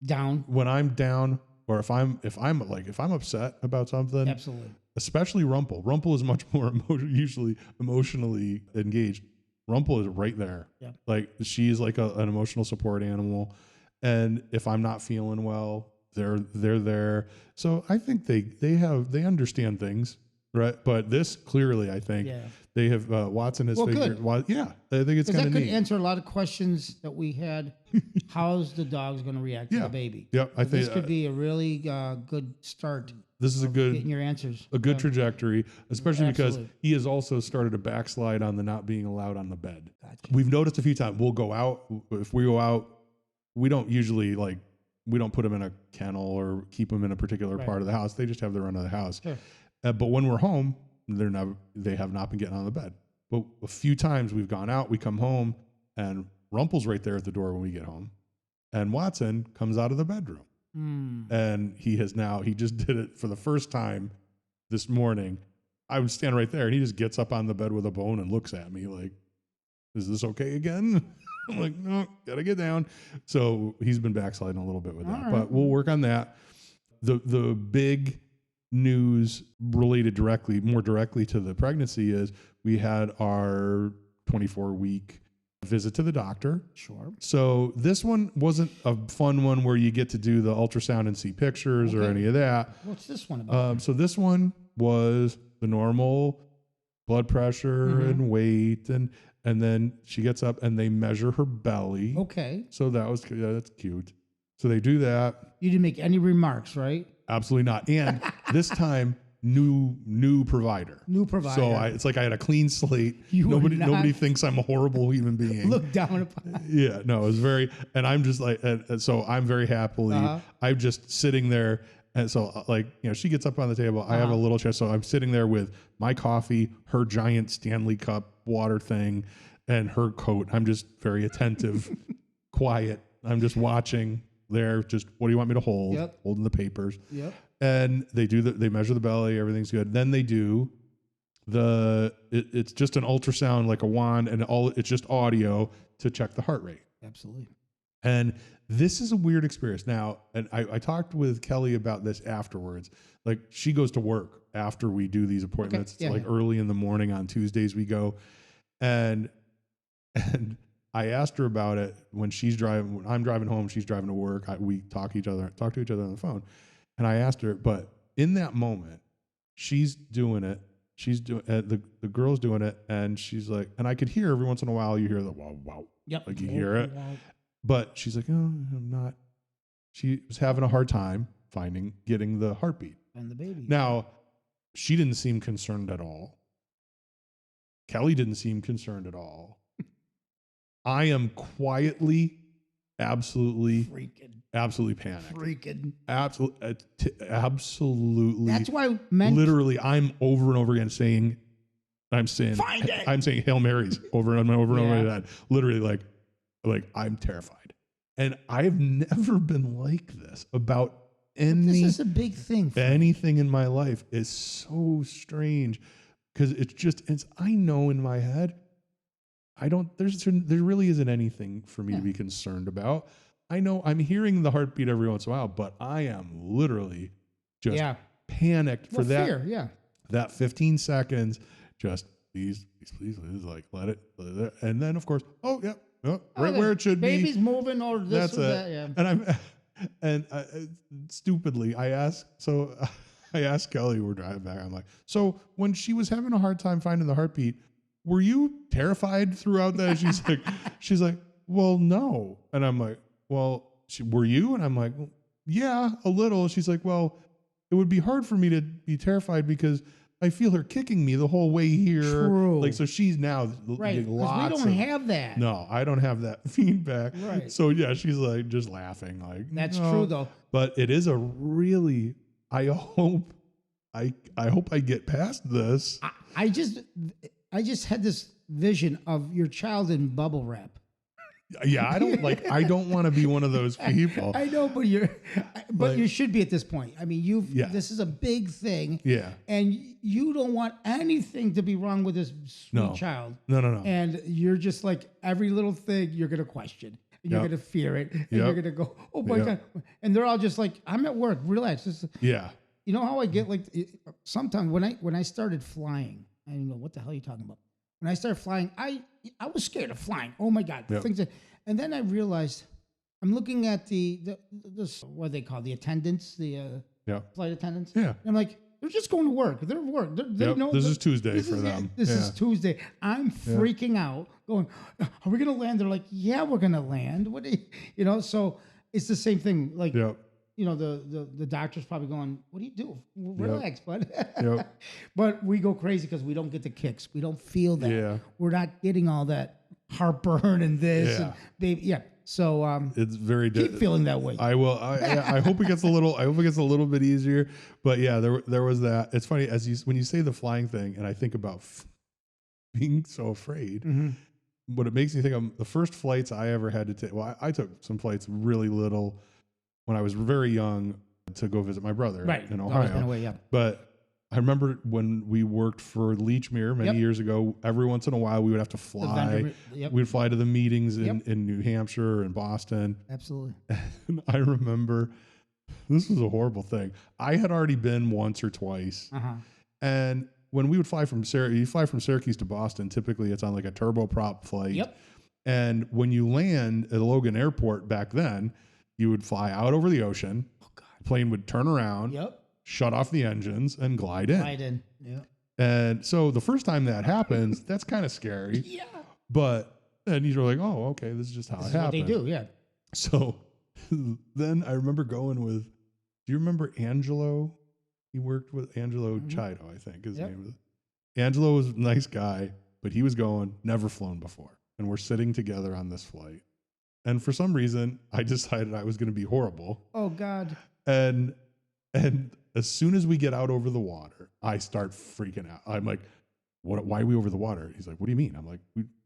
down, or if I'm upset about something, absolutely. Especially Rumple. Rumple is much more usually emotionally engaged. Rumple is right there. Yeah. Like she's like an emotional support animal. And if I'm not feeling well, they're there. So I think they understand things, right? But this clearly, I think they have, Watson has figured, I think it's kind of neat. That could answer a lot of questions that we had. How's the dog's going to react to the baby? Yep. I think this could be a really good start. This is getting your answers. A good trajectory, especially because he has also started to backslide on the not being allowed on the bed. Gotcha. We've noticed a few times we'll go out. If we go out, we don't usually we don't put them in a kennel or keep them in a particular part of the house. They just have their run of the house. Sure. But when we're home, they have not been getting on the bed. But a few times we've gone out, we come home, and Rumple's right there at the door when we get home, and Watson comes out of the bedroom. And he just did it for the first time this morning. I would stand right there, and he just gets up on the bed with a bone and looks at me like, is this okay again? I'm like, no, gotta get down. So he's been backsliding a little bit with that, but we'll work on that. The big news related more directly to the pregnancy is we had our 24-week visit to the doctor. Sure. So this one wasn't a fun one where you get to do the ultrasound and see pictures or any of that. What's this one about? So this one was the normal blood pressure and weight, and then she gets up and they measure her belly. Okay. So that's cute. So they do that. You didn't make any remarks, right? Absolutely not. And this time, new provider. So it's like I had a clean slate. Nobody thinks I'm a horrible human being. Look down upon. Yeah, no, it was very, and I'm just like, and so I'm very happily, I'm just sitting there. And so she gets up on the table. I have a little chair. So I'm sitting there with my coffee, her giant Stanley Cup water thing, and her coat. I'm just very attentive, quiet. I'm just watching there. Just, what do you want me to hold? Yep. Holding the papers. Yep. And they measure the belly, everything's good. Then they do it's just an ultrasound, like a wand, and it's just audio to check the heart rate. Absolutely. And this is a weird experience. Now, and I talked with Kelly about this afterwards. Like, she goes to work after we do these appointments. Okay. It's early in the morning on Tuesdays we go. And I asked her about it when I'm driving home, she's driving to work. We talk to each other on the phone. And I asked her, but in that moment, she's doing it. She's doing the girl's doing it, and she's like, and I could hear every once in a while, you hear the wow, wow. Yep. Like you hear it. Wow. But she's like, oh, I'm not. She was having a hard time getting the heartbeat. And the baby. Now, she didn't seem concerned at all. Kelly didn't seem concerned at all. I am quietly, absolutely panicked. Absolutely. That's why literally I'm over and over again saying Hail Marys over and over that. Literally like I'm terrified. And I've never been like this about this is a big thing. Anything in my life is so strange because I know in my head, there really isn't anything for me to be concerned about. I know I'm hearing the heartbeat every once in a while, but I am literally just panicked for that. Fear, that 15 seconds, just please, like let it. And then of course, right where it should baby's be. Baby's moving or this or that. Yeah. And stupidly, I asked Kelly, we're driving back. I'm like, so when she was having a hard time finding the heartbeat, were you terrified throughout that? She's like, well, no. And I'm like, well, were you? And I'm like, well, yeah, a little. She's like, well, it would be hard for me to be terrified because I feel her kicking me the whole way here. True. Like, so she's now right. getting lots we don't have that. No, I don't have that feedback. Right. So yeah, she's like just laughing. Like, that's true though. But it is a really, I hope I get past this. I just had this vision of your child in bubble wrap. Yeah, I don't want to be one of those people. I know, but you should be at this point. I mean, this is a big thing. Yeah. And you don't want anything to be wrong with this sweet child. No. And you're just like, every little thing you're going to question. And you're going to fear it. And you're going to go, oh my God. And they're all just like, I'm at work, relax. Yeah. You know how I get like, sometimes when I started flying, I didn't know what the hell you're talking about. When I started flying, I was scared of flying. Oh my God, and then I realized I'm looking at the what do they call the attendants, the flight attendants. Yeah, and I'm like, they're just going to work. They're work. They know this is Tuesday for them. This is Tuesday. I'm freaking out, going, are we going to land? They're like, yeah, we're going to land. What do you, so it's the same thing. Like. Yep. You know, the doctor's probably going, what do you do? Relax, bud. Yep. But we go crazy because we don't get the kicks. We don't feel that. Yeah. We're not getting all that heartburn and this and baby. Yeah. So it's very keep feeling that way. I will. I hope it gets a little. I hope it gets a little bit easier. But yeah, there was that. It's funny when you say the flying thing, and I think about being so afraid. Mm-hmm. But it makes me think of the first flights I ever had to take. Well, I took some flights really little. When I was very young to go visit my brother in Ohio. But I remember when we worked for Lechmere many years ago, every once in a while we would have to fly. We'd fly to the meetings in New Hampshire and Boston. Absolutely. And I remember, this was a horrible thing. I had already been once or twice. And when we would fly from Syracuse to Boston, typically it's on like a turboprop flight. Yep. And when you land at Logan Airport back then, you would fly out over the ocean. Oh God! The plane would turn around, shut off the engines, and glide in. Yeah. And so the first time that happens, that's kind of scary. Yeah. But then you're like, oh, okay, this is just how it happens. What they do, yeah. So then I remember going with. Do you remember Angelo? He worked with Angelo Chido, I think his name was. Angelo was a nice guy, but he was going, never flown before, and we're sitting together on this flight. And for some reason, I decided I was going to be horrible. Oh God! And as soon as we get out over the water, I start freaking out. I'm like, "What? Why are we over the water?" He's like, "What do you mean?" I'm like,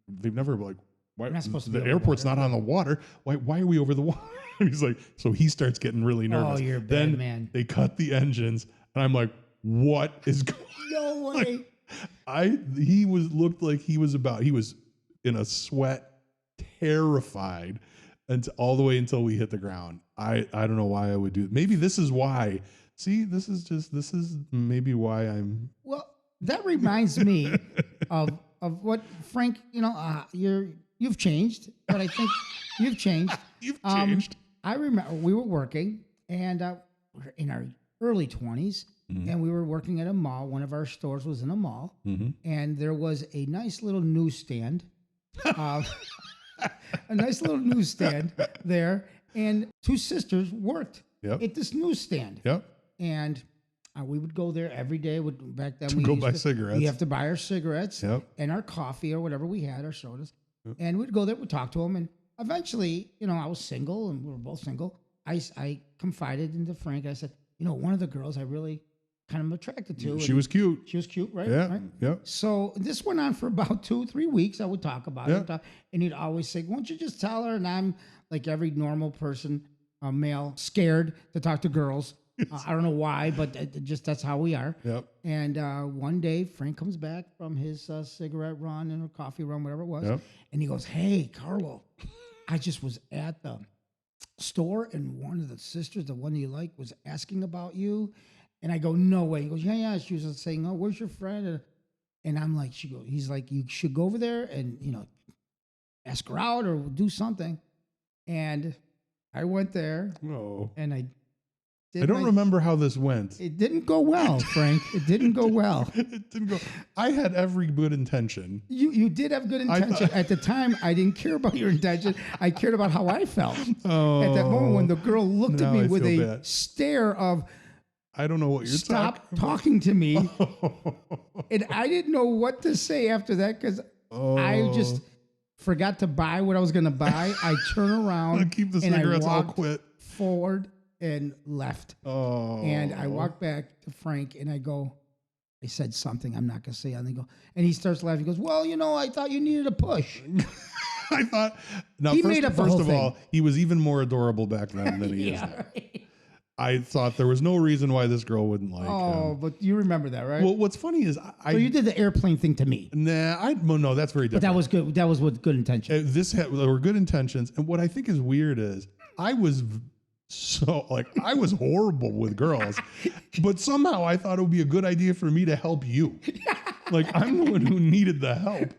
"They've never like, why? The airport's not on the water. Why are we over the water?" He's like, so he starts getting really nervous. Oh, you're bad, then man. They cut the engines, and I'm like, "What is going?" No way. He looked like he was in a sweat. Terrified and all the way until we hit the ground. I don't know why I would do it. Maybe this is why. See, this is maybe why I'm. Well, that reminds me of what Frank. You've changed, but I think you've changed. You've changed. I remember we were working, and we were in our early 20s, and we were working at a mall. One of our stores was in a mall, and there was a nice little newsstand. A nice little newsstand there, and two sisters worked at this newsstand. Yep. And we would go there every day. Back then, we buy cigarettes. We have to buy our cigarettes and our coffee or whatever we had, our sodas. And we'd go there, we'd talk to them, and eventually, I was single, and we were both single. I confided into Frank. I said, one of the girls I really kind of attracted to. She was cute. She was cute, right? Yeah. Right? Yeah. So this went on for about 2-3 weeks. I would talk about it. And he'd always say, why don't you just tell her? And I'm like every normal person, male, scared to talk to girls. I don't know why, but that's how we are. Yep. And one day, Frank comes back from his cigarette run and a coffee run, whatever it was. And he goes, hey, Carlo, I just was at the store and one of the sisters, the one you like, was asking about you. And I go, no way. He goes, yeah. She was saying, oh, where's your friend? And I'm like, he's like, you should go over there and, ask her out or do something. And I went there. Oh. And I don't remember how this went. It didn't go well, Frank. It didn't go well. It didn't go. I had every good intention. You did have good intention. At the time, I didn't care about your intention. I cared about how I felt. At that moment when the girl looked at me with a stare of, I don't know what you're talking to me. And I didn't know what to say after that because I just forgot to buy what I was going to buy. I turn around keep the cigarettes. I'll quit. Forward and left. And I walk back to Frank and I go, I said something I'm not going to say. And and he starts laughing. He goes, well, I thought you needed a push. I thought, first of all, he was even more adorable back then than he is now. Right. I thought there was no reason why this girl wouldn't like him. Oh, but you remember that, right? Well, what's funny is so you did the airplane thing to me. No, that's very different. But that was good. That was with good intentions. There were good intentions. And what I think is weird is I was horrible with girls, but somehow I thought it would be a good idea for me to help you. Like I'm the one who needed the help.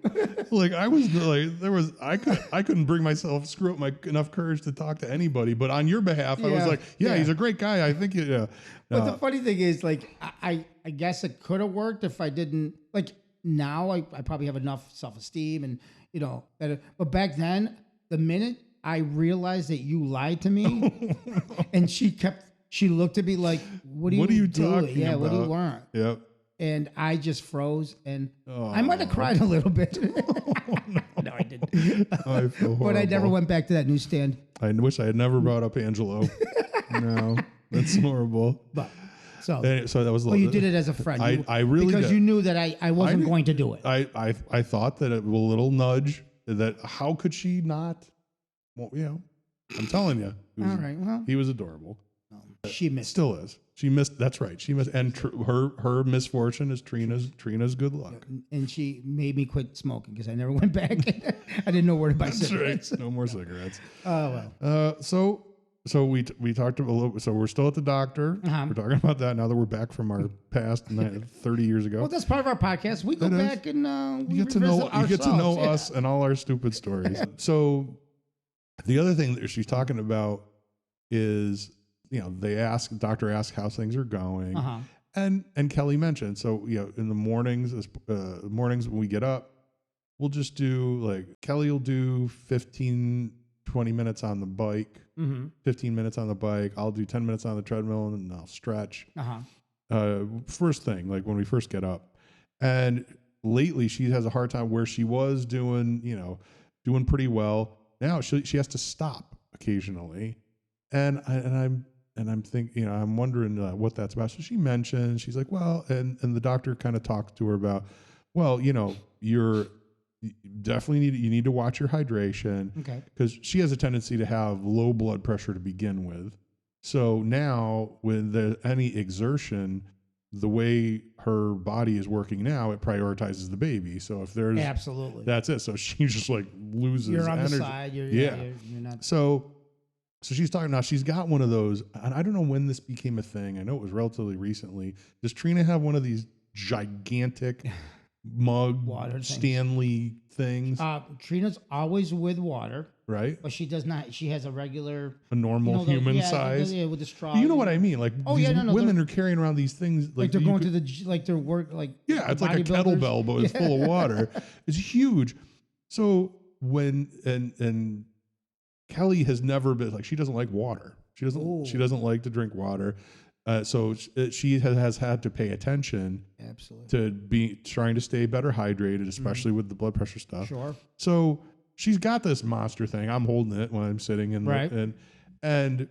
I couldn't bring myself, screw up enough courage to talk to anybody. But on your behalf, I was like, he's a great guy. I think But the funny thing is, like, I guess it could have worked if I didn't. Like now, I probably have enough self-esteem and but back then, the minute I realized that you lied to me, and she looked at me like, "What are you doing? Yeah, what do you want?" Yep. And I just froze, and I might have cried a little bit. No, I didn't. I feel horrible. But I never went back to that newsstand. I wish I had never brought up Angelo. No, that's horrible. But so that was. Well, you did it as a friend. I really because did. You knew that I wasn't going to do it. I thought that a little nudge. That how could she not? Well, I'm telling you. All right. Well, he was adorable. She missed. Still is. She missed. That's right. She missed. And her misfortune is Trina's good luck. And she made me quit smoking because I never went back. I didn't know where to buy cigarettes. Right. No more cigarettes. Oh well. So we talked a little. So we're still at the doctor. Uh-huh. We're talking about that now that we're back from our past 30 years ago. Well, that's part of our podcast. We go back and we you get to know us and all our stupid stories. So the other thing that she's talking about is. The doctor asks how things are going, and Kelly mentioned. So in the mornings, mornings when we get up, we'll just do Kelly will do 15, 20 minutes on the bike, 15 minutes on the bike. I'll do 10 minutes on the treadmill and then I'll stretch. First thing, like when we first get up, and lately she has a hard time where she was doing pretty well. Now she has to stop occasionally, and I'm thinking, I'm wondering what that's about. So she mentioned, she's like, well, and the doctor kind of talked to her about, well, you definitely need to watch your hydration. Okay. Because she has a tendency to have low blood pressure to begin with. So now with any exertion, the way her body is working now, it prioritizes the baby. So if there's absolutely, that's it. So she just loses You're on energy. The side. You're not. So she's talking now. She's got one of those, and I don't know when this became a thing. I know it was relatively recently. Does Trina have one of these gigantic mug water Stanley things? Trina's always with water, right? But she does not. She has a normal human size. Yeah, with the straw. You know what I mean? Like women are carrying around these things like they're going to their work. It's like a kettlebell, but it's full of water. It's huge. So when and Kelly has never been she doesn't like water. She doesn't like to drink water. So she has had to pay attention to be trying to stay better hydrated, especially with the blood pressure stuff. Sure. So she's got this monster thing. I'm holding it when I'm sitting and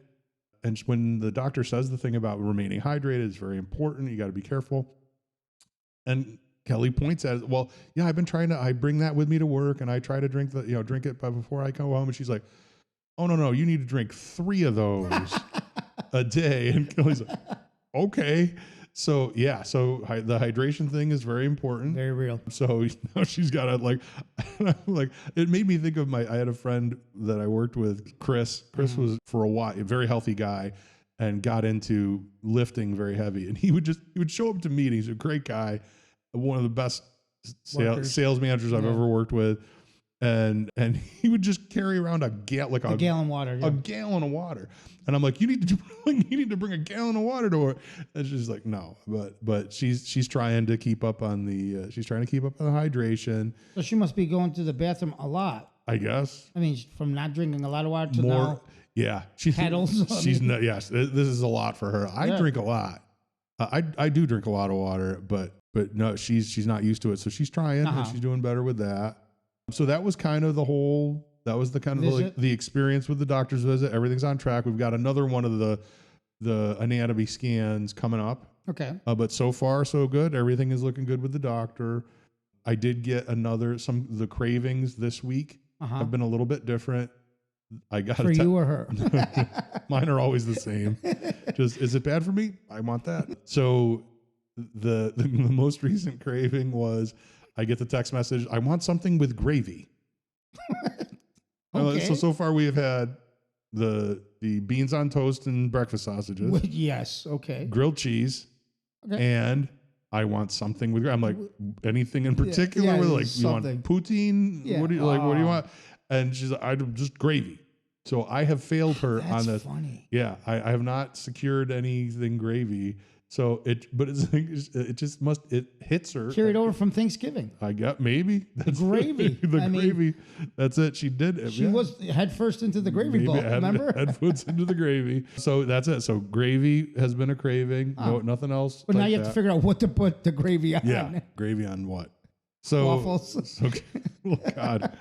when the doctor says the thing about remaining hydrated is very important. You got to be careful. And Kelly points at it. Well, I've been I bring that with me to work and I try to drink it before I go home. And she's like, oh, no, you need to drink 3 of those a day. And Kelly's like, okay. So, the hydration thing is very important. Very real. So now she's got to it made me think of I had a friend that I worked with, Chris. Chris was for a while, a very healthy guy and got into lifting very heavy. And he would show up to meetings, a great guy, one of the best sales managers I've ever worked with. And he would just carry around a gallon of water. Yeah. A gallon of water. And I'm like, you need to bring a gallon of water to her. And she's like, no, but she's trying to keep up on the hydration. So she must be going to the bathroom a lot. I guess. I mean, from not drinking a lot of water to more. Now Yeah, pedals. Yes, this is a lot for her. I drink a lot. I do drink a lot of water, but no, she's not used to it, so she's trying and she's doing better with that. So that was kind of the experience with the doctor's visit. Everything's on track. We've got another one of the anatomy scans coming up. Okay. But so far so good. Everything is looking good with the doctor. I did get the cravings this week have been a little bit different. I got for you or her. Mine are always the same. Just, is it bad for me? I want that. So the most recent craving was I get the text message, I want something with gravy. Okay. So far we have had the beans on toast and breakfast sausages. Yes. Okay. Grilled cheese. Okay. And I want something with. I'm like, anything in particular? With like, something. You want poutine? Yeah. What do you like? What do you want? And she's like, I just gravy. So I have failed her on this. Funny. Yeah, I have not secured anything gravy. So it hits her. Carried over from Thanksgiving. I got maybe that's gravy. Gravy. That's it. She did. She was head first into the gravy bowl. Remember? Head foods into the gravy. So that's it. So gravy has been a craving. No, nothing else. But now you have to figure out what to put the gravy on. Yeah, gravy on what? So waffles. Okay. Oh God.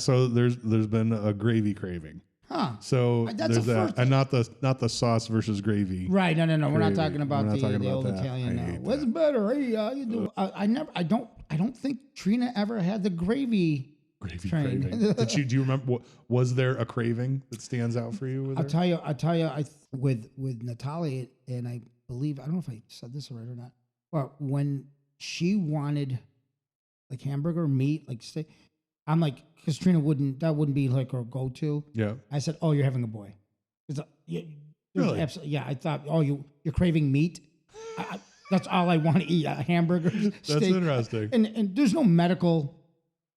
So there's been a gravy craving. Huh. So That's there's that, and not the sauce versus gravy. Right. No. We're not Gravy. talking about the old that. Italian. What's better? Hey, you do. I don't think Trina ever had the gravy train. Craving. Do you remember? Was there a craving that stands out for you? I'll tell you. With Natalia, and I believe I don't know if I said this right or not. But when she wanted like hamburger, meat, like steak, I'm like, because Trina wouldn't be like her go-to. Yeah. I said, "Oh, you're having a boy." Really? Absolutely. Yeah. I thought, "Oh, you're craving meat." That's all I want to eat: a hamburger. That's steak. interesting. And there's no medical.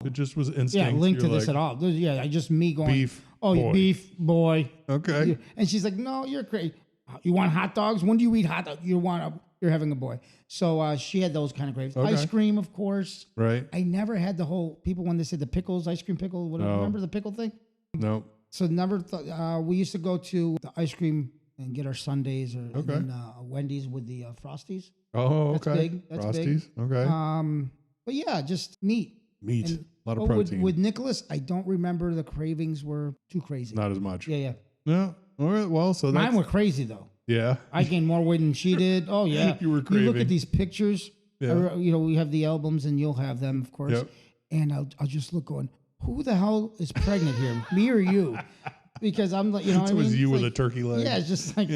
It just was instinct. Linked to this at all. I just me going. Beef. Oh, boy. beef boy. Okay. And she's like, "No, you're crazy. You want hot dogs? When do you eat hot dogs? You're having a boy." So she had those kind of cravings. Okay. Ice cream, of course. Right. I never had the whole people when they said the pickles, ice cream pickle. Whatever. No. Remember the pickle thing? No. So never thought. We used to go to the ice cream and get our sundaes or Okay. and then, Wendy's with the Frosties. Oh, That's okay. big. That's Frosties. big. Okay. But yeah, just meat. Meat. And, a lot of protein. With Nicholas, I don't remember the cravings were too crazy. Not as much. Yeah. No. All right. Well, so Mine were crazy though. Yeah. I gained more weight than she did. Oh yeah. You were craving. You look at these pictures. Yeah. We have the albums, and you'll have them, of course. Yep. And I'll just look going, who the hell is pregnant here, me or you? Because I'm like, It was you with a turkey leg. Yeah, it's just like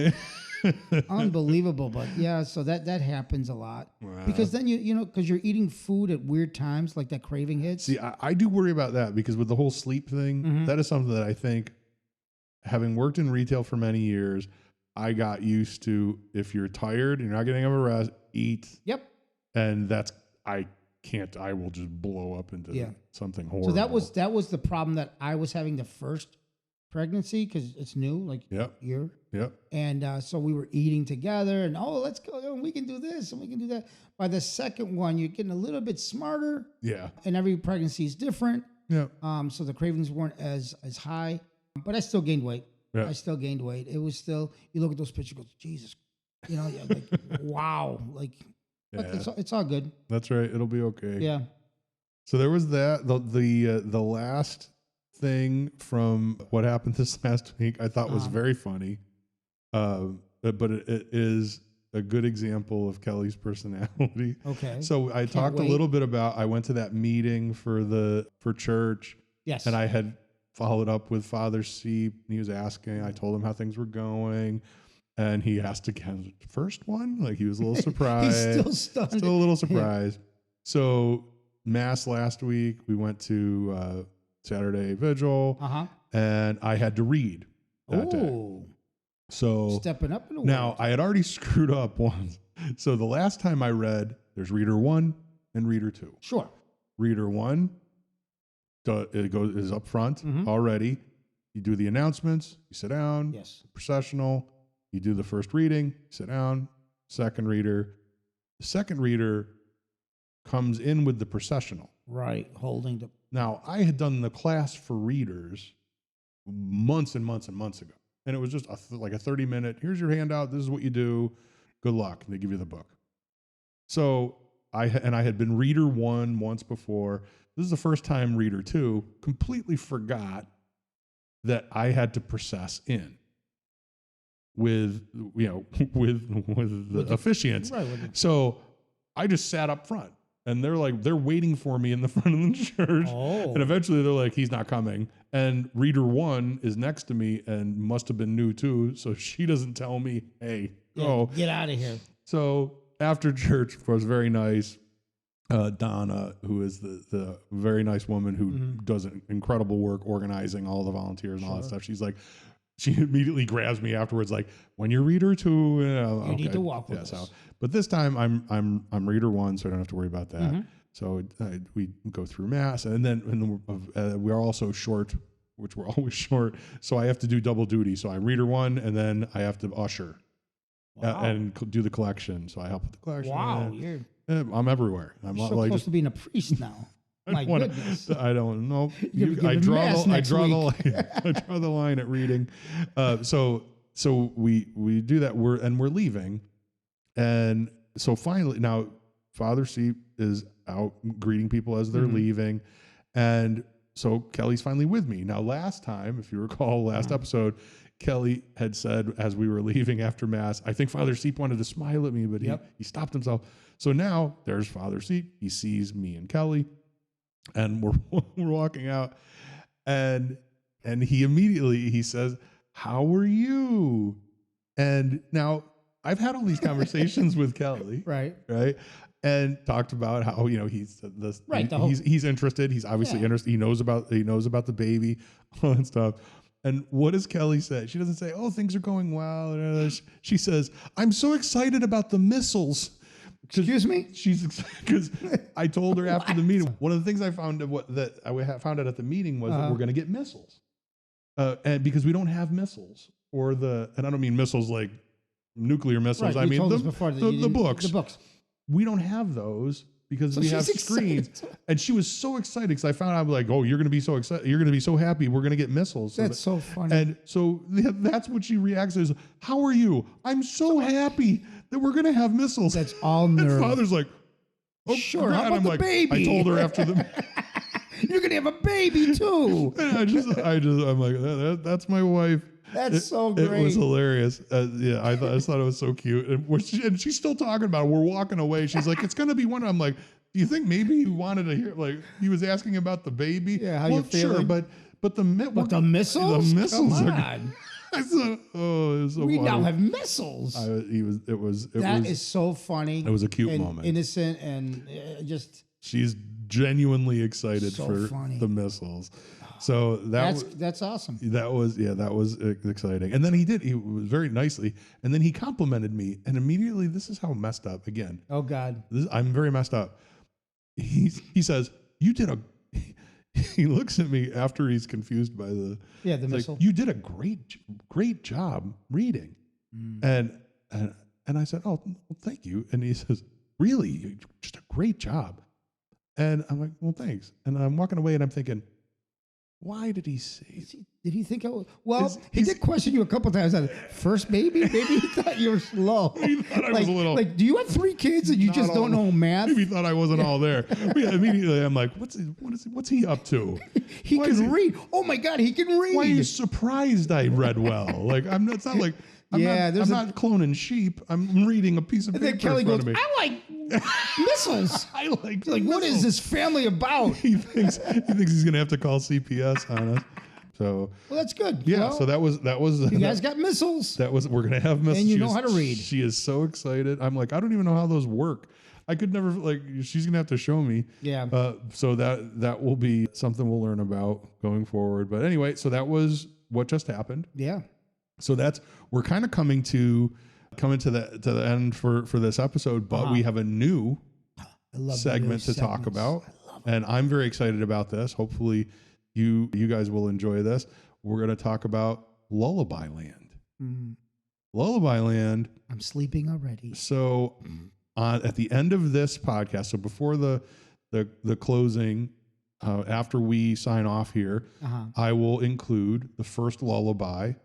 unbelievable. But yeah, so that happens a lot. Wow. Because then because you're eating food at weird times, like that craving hits. See, I do worry about that because with the whole sleep thing, that is something that I think, having worked in retail for many years, I got used to. If you're tired and you're not getting enough rest, eat. Yep. And I will just blow up into something horrible. So that was the problem that I was having the first pregnancy, because it's new, like year. Yep. And so we were eating together, and let's go, we can do this and we can do that. By the second one, you're getting a little bit smarter. Yeah. And every pregnancy is different. Yeah. So the cravings weren't as high, but I still gained weight. Yeah. I still gained weight. It was still, you look at those pictures, you go, Jesus, like wow, like. But it's all good. That's right. It'll be okay. Yeah. So there was that. The last thing from what happened this last week I thought was very funny, but it is a good example of Kelly's personality. Okay. So I talked a little bit about, I went to that meeting for church. Yes. And I had followed up with Father Seep, and he was asking. I told him how things were going. And he asked again, first one? Like, he was a little surprised. He's still stunned. Still a little surprised. So Mass last week, we went to Saturday Vigil, and I had to read that day. So stepping up in the now, world. I had already screwed up once. So the last time I read, there's Reader 1 and Reader 2. Sure. Reader 1 is up front already. You do the announcements, you sit down. Yes. Processional. You do the first reading, sit down, second reader. The second reader comes in with the processional. Right, holding the... Now, I had done the class for readers months and months and months ago. And it was just like a 30-minute, here's your handout, this is what you do. good luck. And they give you the book. So I had been reader 1 once before. This is the first time reader 2. Completely forgot that I had to process in with the officiants. Right, so I just sat up front, and they're waiting for me in the front of the church. Oh. And eventually they're like, he's not coming. And reader 1 is next to me and must have been new too. So she doesn't tell me, hey, go. Get out of here. So after church, of course, very nice. Donna, who is the very nice woman who does an incredible work organizing all the volunteers and all that stuff. She's like, she immediately grabs me afterwards, like, when you're reader 2, you need to walk with us. So, but this time I'm reader 1, so I don't have to worry about that. So we go through mass, and then we are also short, which we're always short. So I have to do double duty. So I'm reader 1, and then I have to usher and do the collection. So I help with the collection. Wow, I'm everywhere. I'm so close to being a priest now. My goodness. I don't know. I draw the line at reading. So we do that. We're leaving, and so finally now Father Seep is out greeting people as they're leaving, and so Kelly's finally with me. Now, last time, if you recall, last episode, Kelly had said as we were leaving after Mass, I think Father Seep wanted to smile at me, but he stopped himself. So now there's Father Seep. He sees me and Kelly, and we're walking out, and he immediately says, "How are you?" And now I've had all these conversations with Kelly, right, and talked about how he's he's interested. He's obviously interested. He knows about the baby, all that stuff. And what does Kelly say? She doesn't say, "Oh, things are going well." She says, "I'm so excited about the missiles." Excuse me? She's because I told her after the meeting. One of the things I found out at the meeting was that we're going to get missiles, and because we don't have missiles and I don't mean missiles like nuclear missiles. Right, I mean the books. The books. We don't have those because we have screens. And she was so excited because I found out, I'm like, "Oh, you're going to be so excited. You're going to be so happy. We're going to get missiles." That's so funny. And so that's what she reacts as. "How are you?" "I'm so happy that we're going to have missiles." That's all nerve. And Father's like, "Oh, sure." How about the baby? I told her after the. You're going to have a baby too. And I'm like, that's my wife. That's so great. It was hilarious. I just thought it was so cute. And she's still talking about it. We're walking away. She's like, "It's going to be one." I'm like, "Do you think maybe he wanted to hear, like, he was asking about the baby?" Yeah, how you feeling? Sure, but the missiles? The missiles Come on. I said, "Oh, it was so we funny." now have missiles. That is so funny. It was a cute moment. Innocent and just. She's genuinely excited for the missiles. So that's awesome. That was exciting. And then he was very nicely, and then he complimented me, and immediately, this is how messed up again. Oh God. I'm very messed up. He says, "You did a," he looks at me after he's confused by the missile. Like, "You did a great job reading." And I said, "Oh, well, thank you." And he says, "Really? Just a great job." And I'm like, "Well, thanks." And I'm walking away, and I'm thinking, why did he say? Did he think? He did question you a couple times. First baby, maybe he thought you were slow. He thought I was a little. Like, do you have 3 kids and you just don't know math? Maybe he thought I wasn't all there. But yeah, immediately I'm like, what's he up to? He can read. Oh my God, he can read. Why are you surprised I read well? Like it's not like. I'm not cloning sheep. I'm reading a piece of paper in front of me. "I like missiles." I like missiles. What is this family about? He thinks he's gonna have to call CPS on us. So that's good. Yeah. So that was. You guys got missiles. We're gonna have missiles. And you know how to read. She is so excited. I'm like, I don't even know how those work. I could never she's gonna have to show me. Yeah. So that will be something we'll learn about going forward. But anyway, so that was what just happened. Yeah. So we're kind of coming to the end for this episode, but we have a new segment to talk about, and I'm very excited about this. Hopefully, you guys will enjoy this. We're going to talk about Lullaby Land. Lullaby Land. I'm sleeping already. So, at the end of this podcast, so before the closing. After we sign off here, I will include the first lullaby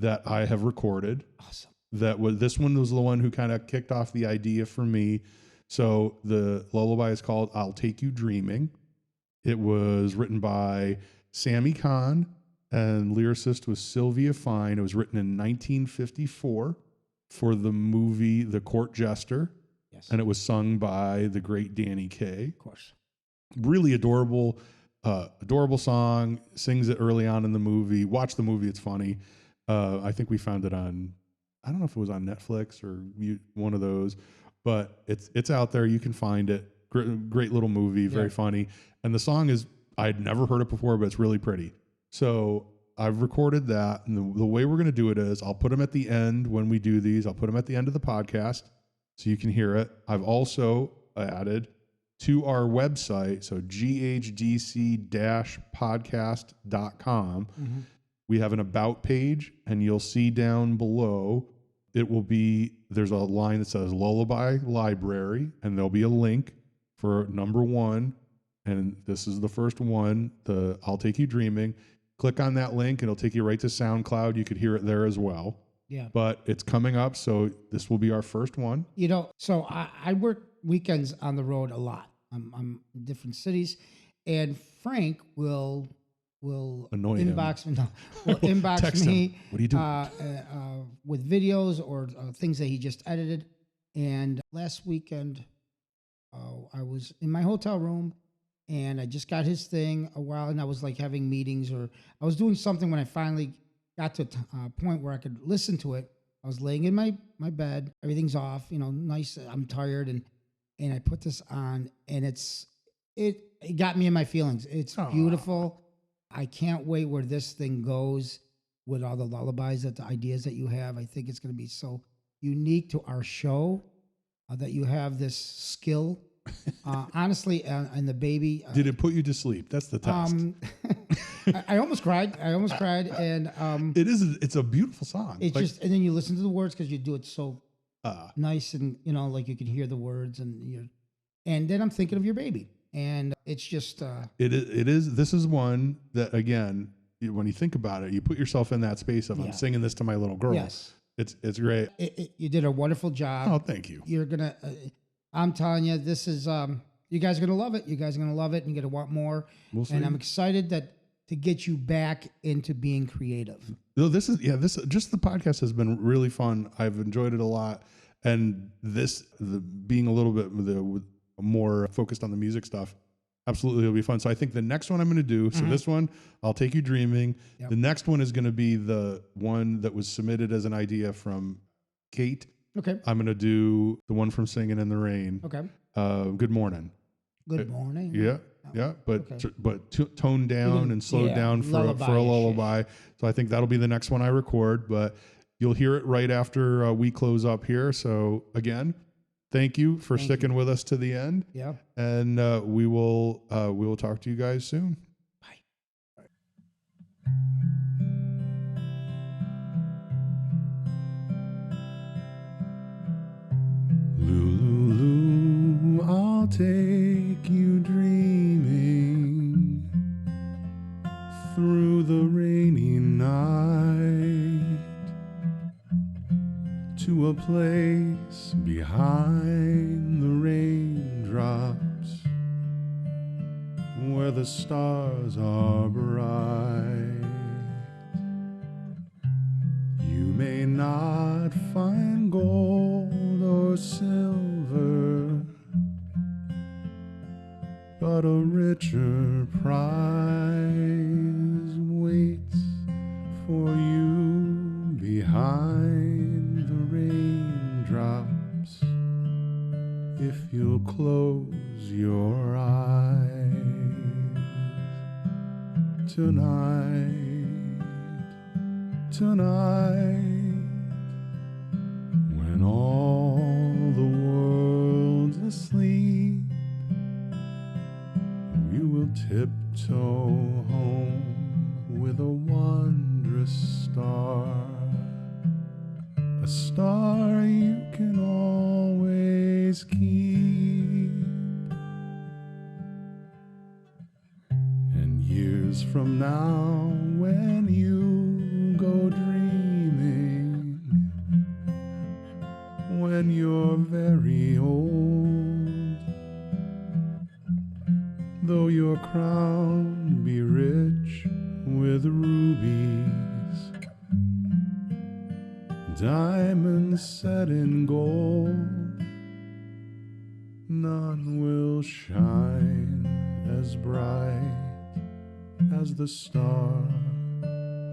that I have recorded. Awesome. This one was the one who kind of kicked off the idea for me. So the lullaby is called I'll Take You Dreaming. It was written by Sammy Kahn and lyricist was Sylvia Fine. It was written in 1954 for the movie The Court Jester. Yes. And it was sung by the great Danny Kaye. Of course. Really adorable song. Sings it early on in the movie. Watch the movie. It's funny. I think we found it on, I don't know if it was on Netflix or one of those, but it's out there. You can find it. Great little movie. Very funny. And the song is, I'd never heard it before, but it's really pretty. So I've recorded that. And the way we're going to do it is I'll put them at the end when we do these. I'll put them at the end of the podcast so you can hear it. I've also added to our website, so ghdc.podcast.com. Mm-hmm. We have an about page, and you'll see down below, there's a line that says Lullaby Library, and there'll be a link for number 1. And this is the first one, the I'll Take You Dreaming. Click on that link, and it'll take you right to SoundCloud. You could hear it there as well. Yeah. But it's coming up, so this will be our first one. So I work weekends on the road a lot. I'm in different cities, and Frank will annoy inbox him. me. Will inbox Text me. Him. What are you doing? With videos or things that he just edited. And last weekend, I was in my hotel room, and I just got his thing a while, and I was like having meetings, or I was doing something when I finally got to a point where I could listen to it. I was laying in my bed, everything's off, nice. I'm tired, and I put this on, and it got me in my feelings. It's beautiful. I can't wait where this thing goes with all the lullabies, the ideas that you have. I think it's going to be so unique to our show that you have this skill. Honestly, and the baby. Did it put you to sleep? That's the test. I almost cried. And it's a beautiful song. It's and then you listen to the words because you do it so nice, and like you can hear the words, and then I'm thinking of your baby, and it's just. It is. This is one that, again, when you think about it, you put yourself in that space of I'm singing this to my little girl. Yes, it's great. You did a wonderful job. Oh, thank you. You're gonna. I'm telling you, this is. You guys are gonna love it. You guys are gonna love it, and you're gonna want more. We'll see. And I'm excited to get you back into being creative. No, this just the podcast has been really fun. I've enjoyed it a lot, and being a little bit more focused on the music stuff, absolutely it'll be fun. So I think the next one I'm going to do. So this one, I'll Take You Dreaming. Yep. The next one is going to be the one that was submitted as an idea from Kate. Okay. I'm going to do the one from Singing in the Rain. Okay. Good Morning. Good morning. Yeah. Yeah, but toned down and slowed down for a lullaby. So I think that'll be the next one I record, but you'll hear it right after we close up here. So again, thank you for sticking with us to the end. Yeah, and we will talk to you guys soon. Bye. Lulu, I'll take you dreaming through the rainy night to a place behind the raindrops where the stars are bright. You may not find gold or silver, but a richer prize waits for you behind the raindrops if you'll close your eyes. Tonight, when all the world's asleep, we will tiptoe home with a wondrous star, a star you can always keep. And years from now, when you go dreaming, your crown be rich with rubies, diamonds set in gold. None will shine as bright as the star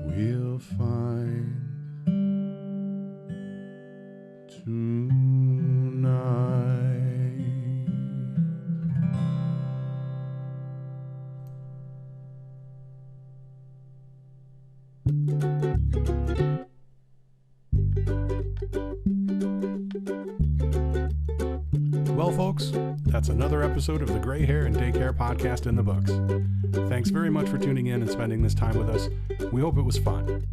we'll find tonight. Well, folks, that's another episode of the Gray Hair and Daycare Podcast in the books. Thanks very much for tuning in and spending this time with us. We hope it was fun.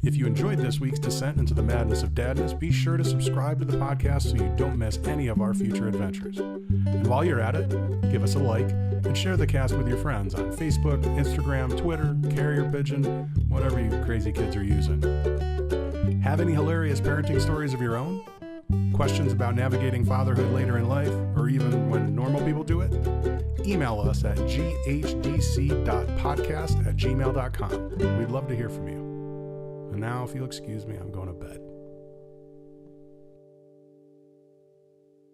If you enjoyed this week's descent into the madness of dadness, be sure to subscribe to the podcast so you don't miss any of our future adventures. And while you're at it, give us a like and share the cast with your friends on Facebook, Instagram, Twitter, Carrier Pigeon, whatever you crazy kids are using. Have any hilarious parenting stories of your own? Questions about navigating fatherhood later in life, or even when normal people do it? Email us at ghdc.podcast@gmail.com. We'd love to hear from you. And now, if you'll excuse me, I'm going to bed.